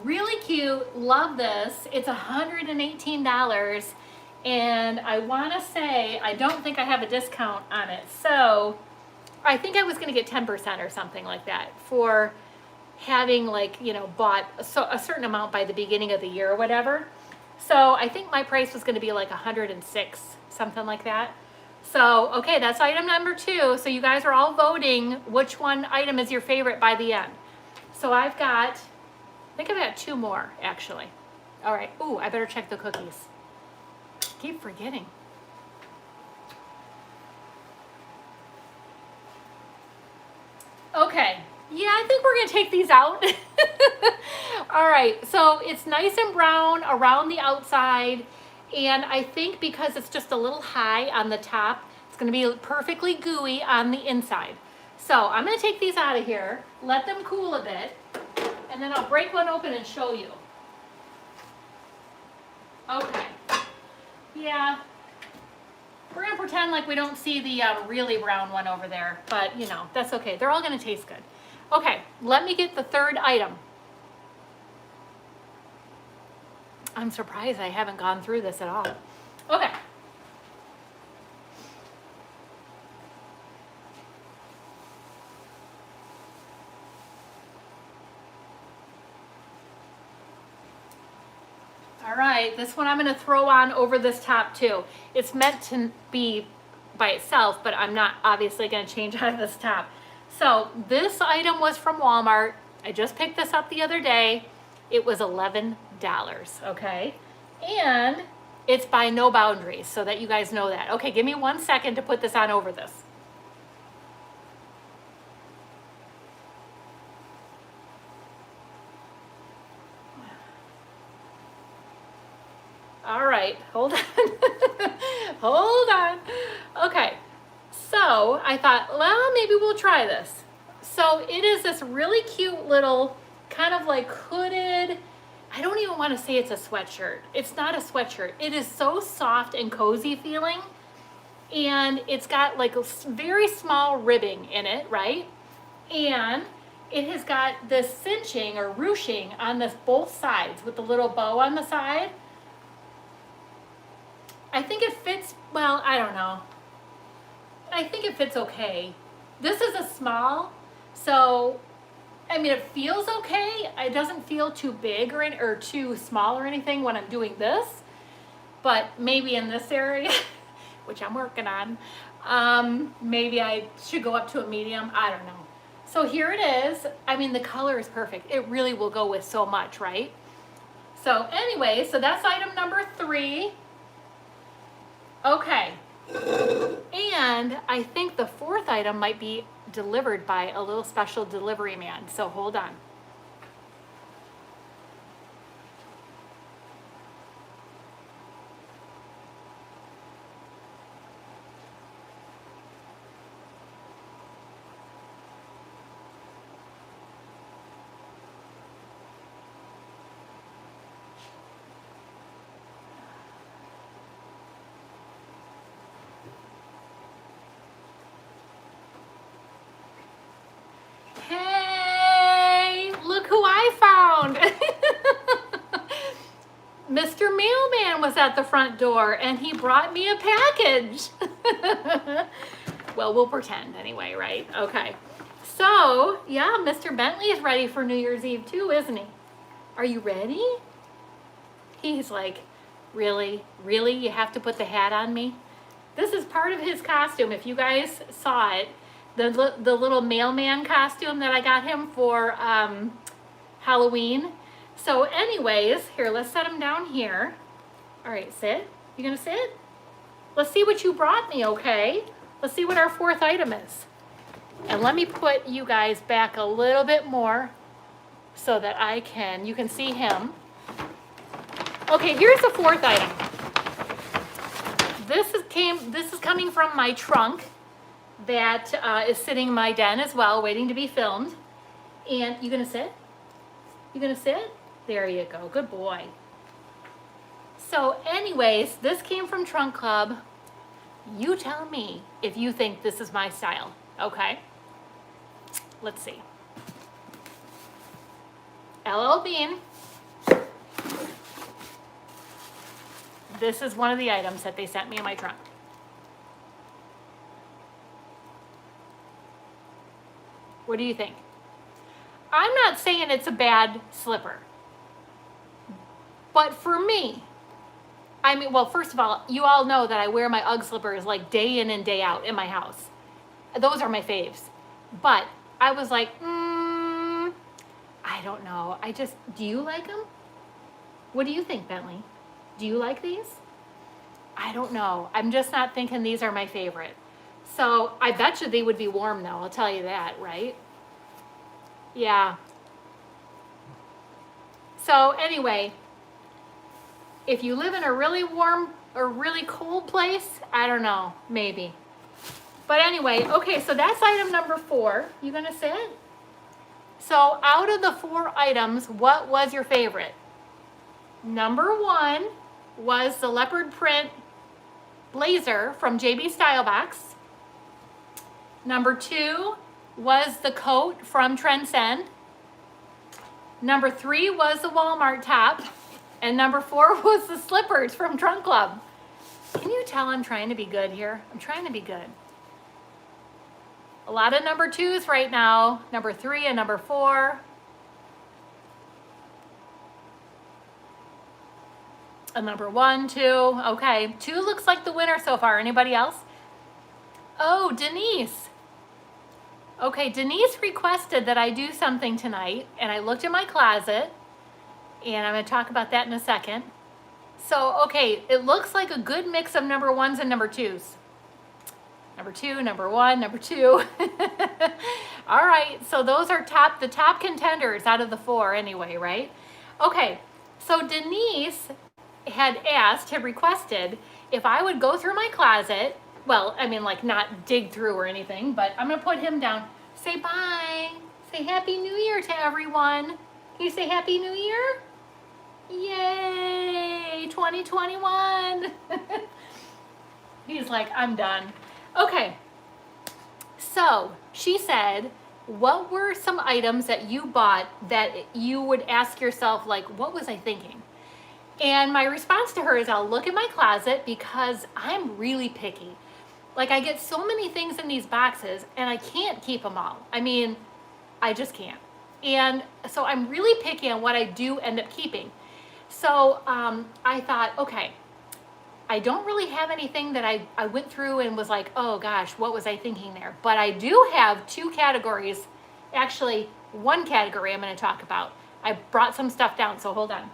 Really cute. Love this. It's $118. And I want to say, I don't think I have a discount on it. So I think I was going to get 10% or something like that for having bought a certain amount by the beginning of the year or whatever. So I think my price was going to be like 106, something like that. So, okay, that's item number two. So you guys are all voting which one item is your favorite by the end. So I think I've got two more actually. All right. Ooh, I better check the cookies. Keep forgetting. Okay. Yeah, I think we're going to take these out. All right, so it's nice and brown around the outside, and I think because it's just a little high on the top, it's going to be perfectly gooey on the inside. So I'm going to take these out of here, let them cool a bit, and then I'll break one open and show you. Okay. Yeah. We're going to pretend like we don't see the really brown one over there, but that's okay. They're all going to taste good. Okay, let me get the third item. I'm surprised I haven't gone through this at all. Okay. All right, this one I'm going to throw on over this top too. It's meant to be by itself, but I'm not obviously going to change out of this top. So this item was from Walmart. I just picked this up the other day. It was $11, okay? And it's by No Boundaries, so that you guys know that. Okay, give me 1 second to put this on over this. on. Okay, so I thought, well, maybe we'll try this. So it is this really cute little kind of like hooded, I don't even want to say it's a sweatshirt. It's not a sweatshirt. It is so soft and cozy feeling. And it's got like a very small ribbing in it, right? And it has got this cinching or ruching on this both sides with the little bow on the side. I think it fits, well, I don't know. I think it fits okay. This is a small, so I mean, it feels okay. It doesn't feel too big or too small or anything when I'm doing this, but maybe in this area, which I'm working on, maybe I should go up to a medium. I don't know. So here it is. I mean, the color is perfect. It really will go with so much, right? So anyway, so that's item number 3. Okay. And I think the 4th item might be delivered by a little special delivery man. So hold on. Hey, look who I found. Mr. Mailman was at the front door and he brought me a package. Well, we'll pretend anyway, right? Okay. So, yeah, Mr. Bentley is ready for New Year's Eve too, isn't he? Are you ready? He's like, really? Really? You have to put the hat on me? This is part of his costume. If you guys saw it, the little mailman costume that I got him for Halloween. So anyways, here, let's set him down here. All right, sit. You gonna sit? Let's see what you brought me, okay? Let's see what our 4th item is. And let me put you guys back a little bit more so that you can see him. Okay, here's the 4th item. This is coming from my trunk that is sitting in my den as well, waiting to be filmed. And you gonna sit? You gonna sit? There you go, good boy. So anyways, this came from Trunk Club. You tell me if you think this is my style, okay? Let's see. LL Bean. This is one of the items that they sent me in my trunk. What do you think? I'm not saying it's a bad slipper. But for me, I mean, well, first of all, you all know that I wear my UGG slippers like day in and day out in my house. Those are my faves. But I was like, I don't know. Do you like them? What do you think, Bentley? Do you like these? I don't know. I'm just not thinking these are my favorite. So I bet you they would be warm though, I'll tell you that, right? Yeah. So anyway, if you live in a really warm or really cold place, I don't know, maybe. But anyway, okay, so that's item number 4. You gonna sit? So out of the 4 items, what was your favorite? Number 1 was the leopard print blazer from JB Style Box. Number 2 was the coat from Transcend. Number 3 was the Walmart top. And number 4 was the slippers from Trunk Club. Can you tell I'm trying to be good here? I'm trying to be good. A lot of number 2s right now. Number 3 and number 4. A number 1, 2. Okay, 2 looks like the winner so far. Anybody else? Oh, Denise. Okay, Denise requested that I do something tonight, and I looked in my closet, and I'm going to talk about that in a second. So, okay, it looks like a good mix of number 1s and number 2s. Number 2, number 1, number 2. All right, so those are the top contenders out of the 4 anyway, right? Okay, so Denise had requested if I would go through my closet, well, I mean, like not dig through or anything, but I'm gonna put him down. Say bye. Say Happy New Year to everyone. Can you say Happy New Year? Yay, 2021. He's like, I'm done. Okay, so she said, what were some items that you bought that you would ask yourself, like, what was I thinking? And my response to her is, I'll look at my closet because I'm really picky. Like, I get so many things in these boxes and I can't keep them all. I mean, I just can't. And so I'm really picky on what I do end up keeping. So I thought, okay, I don't really have anything that I went through and was like, oh gosh, what was I thinking there? But I do have two categories, actually one category I'm gonna talk about. I brought some stuff down, so hold on.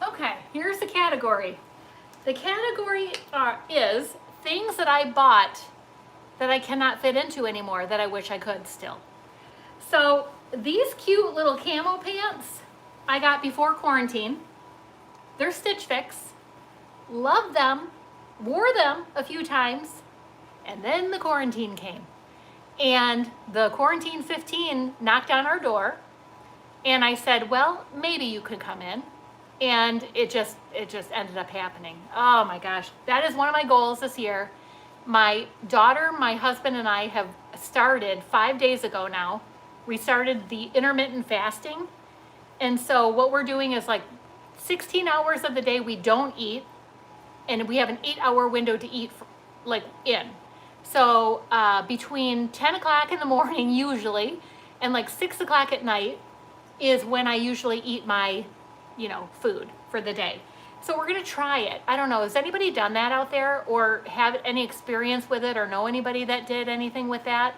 Okay, here's the category. The category is things that I bought that I cannot fit into anymore that I wish I could still. So these cute little camo pants I got before quarantine. They're Stitch Fix. Love them. Wore them a few times. And then the quarantine came. And the quarantine 15 knocked on our door. And I said, well, maybe you could come in. And it just ended up happening. Oh my gosh. That is one of my goals this year. My daughter, my husband, and I have started 5 days ago now. We started the intermittent fasting. And so what we're doing is like 16 hours of the day we don't eat. And we have an 8-hour window to eat like in. So between 10 o'clock in the morning usually and like 6 o'clock at night is when I usually eat my, food for the day. So we're gonna try it. I don't know, has anybody done that out there or have any experience with it or know anybody that did anything with that?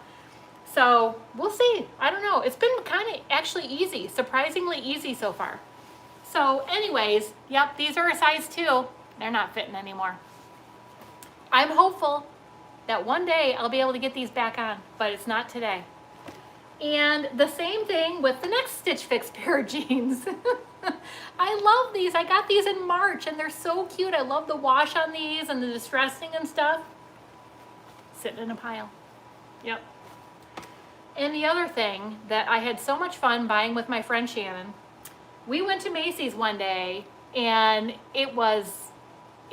So we'll see. I don't know. It's been kind of actually easy, surprisingly easy so far. So anyways, yep, these are a size 2. They're not fitting anymore. I'm hopeful that one day I'll be able to get these back on, but it's not today. And the same thing with the next Stitch Fix pair of jeans. I love these. I got these in March and they're so cute. I love the wash on these and the distressing and stuff. Sitting in a pile. Yep. And the other thing that I had so much fun buying with my friend Shannon, we went to Macy's one day and it was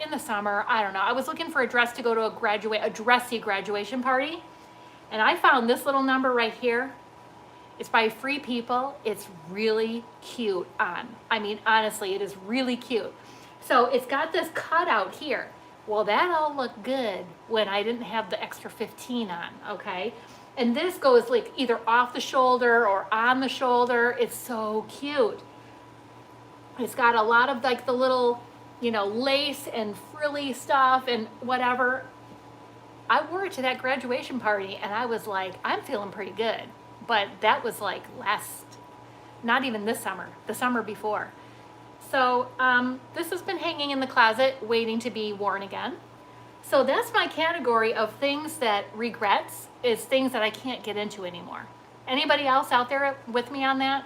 in the summer. I don't know. I was looking for a dress to go to a dressy graduation party. And I found this little number right here. It's by Free People. It's really cute on. I mean, honestly, it is really cute. So it's got this cutout here. Well, that all looked good when I didn't have the extra 15 on, okay? And this goes like either off the shoulder or on the shoulder. It's so cute. It's got a lot of like the little, lace and frilly stuff and whatever. I wore it to that graduation party and I was like, I'm feeling pretty good. But that was like not even this summer, the summer before. So this has been hanging in the closet waiting to be worn again. So that's my category of things that regrets is things that I can't get into anymore. Anybody else out there with me on that?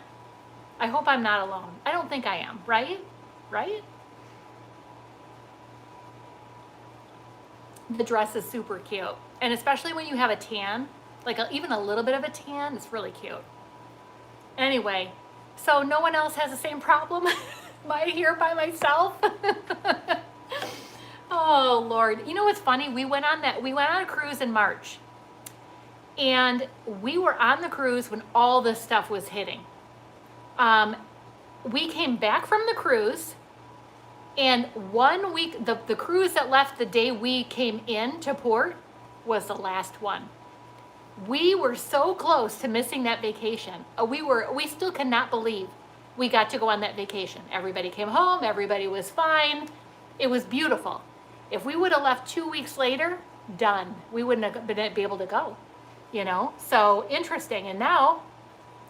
I hope I'm not alone. I don't think I am, right? Right? The dress is super cute. And especially when you have a tan, like even a little bit of a tan, it's really cute. Anyway, so no one else has the same problem? Am I here by myself? Oh Lord. You know what's funny? We went on a cruise in March. And we were on the cruise when all this stuff was hitting. We came back from the cruise, and 1 week, the cruise that left the day we came in to port was the last one. We were so close to missing that vacation. We still cannot believe we got to go on that vacation. Everybody came home, everybody was fine. It was beautiful. If we would have left 2 weeks later, done. We wouldn't have been able to go, So interesting. And now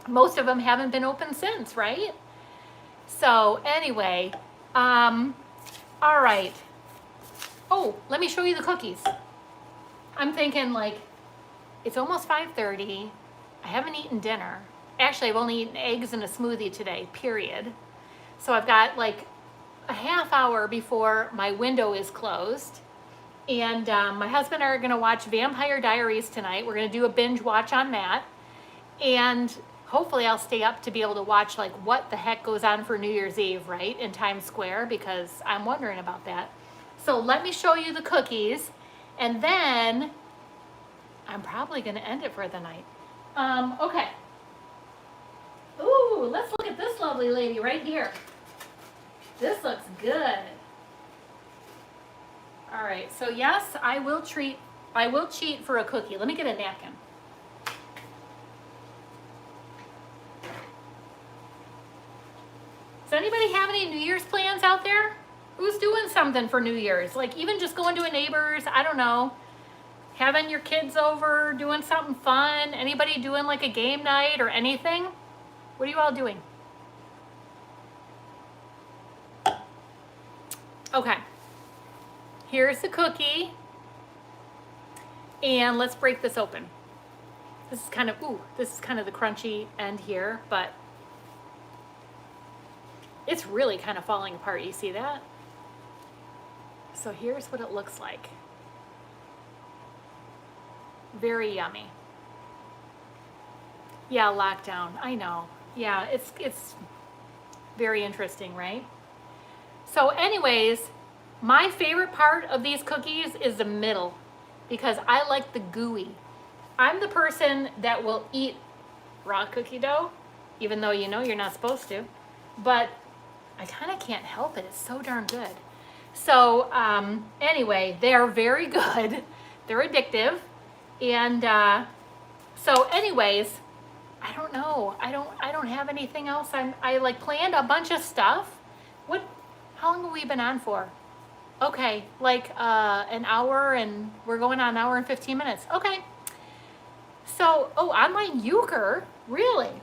most of them haven't been open since, right? So anyway, all right. Oh, let me show you the cookies. I'm thinking like, It's almost 5:30. I haven't eaten dinner. Actually, I've only eaten eggs and a smoothie today, period. So I've got like a half hour before my window is closed. And my husband and I are gonna watch Vampire Diaries tonight. We're gonna do a binge watch on that. And hopefully I'll stay up to be able to watch like what the heck goes on for New Year's Eve, right? In Times Square, because I'm wondering about that. So let me show you the cookies, and then I'm probably gonna end it for the night. Okay. Ooh, let's look at this lovely lady right here. This looks good. All right, so yes, I will cheat for a cookie. Let me get a napkin. Does anybody have any New Year's plans out there? Who's doing something for New Year's? Like even just going to a neighbor's, I don't know, having your kids over, doing something fun? Anybody doing like a game night or anything? What are you all doing? Okay. Here's the cookie. And let's break this open. This is kind of the crunchy end here, but it's really kind of falling apart. You see that? So here's what it looks like. Very yummy. Yeah, lockdown. I know. Yeah, it's very interesting, right? So anyways, my favorite part of these cookies is the middle because I like the gooey. I'm the person that will eat raw cookie dough, even though you know you're not supposed to, but I kind of can't help it. It's so darn good. So anyway, they're very good. They're addictive. And so anyways, I don't know. I don't have anything else. I like planned a bunch of stuff. How long have we been on for? Okay, like an hour, and we're going on an hour and 15 minutes. Okay. So, online euchre, really?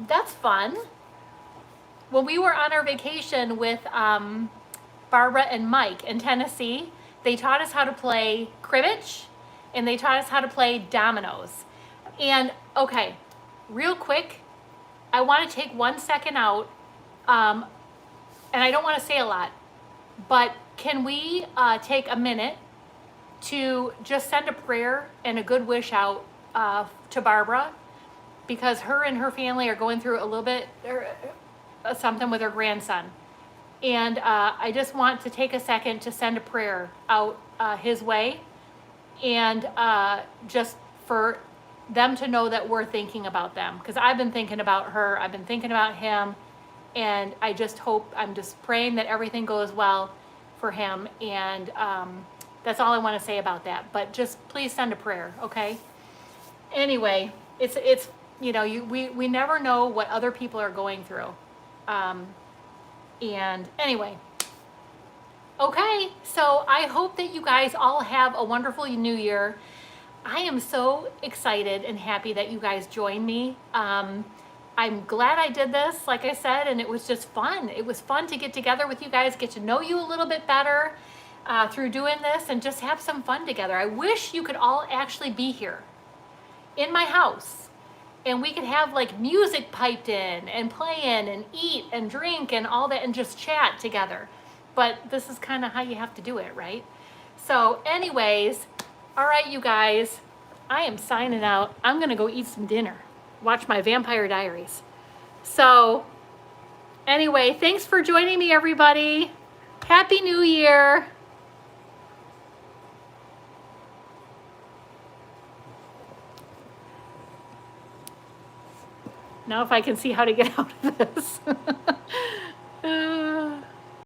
That's fun. When we were on our vacation with Barbara and Mike in Tennessee, they taught us how to play cribbage, and they taught us how to play dominoes. And okay, real quick, I want to take 1 second out, and I don't want to say a lot, but can we take a minute to just send a prayer and a good wish out to Barbara, because her and her family are going through a little bit something with her grandson. And I just want to take a second to send a prayer out his way, and just for them to know that we're thinking about them, because I've been thinking about her, I've been thinking about him, and I'm just praying that everything goes well for him. And that's all I want to say about that. But just please send a prayer, okay? Anyway, it's we never know what other people are going through. And anyway, okay, so I hope that you guys all have a wonderful new year. I am so excited and happy that you guys joined me. I'm glad I did this, like I said, and it was just fun. It was fun to get together with you guys, get to know you a little bit better through doing this, and just have some fun together. I wish you could all actually be here in my house, and we could have like music piped in and playing and eat and drink and all that and just chat together. But this is kind of how you have to do it, right? So anyways, all right, you guys, I am signing out. I'm gonna go eat some dinner, watch my Vampire Diaries. So anyway, thanks for joining me, everybody. Happy New Year. Now if I can see how to get out of this.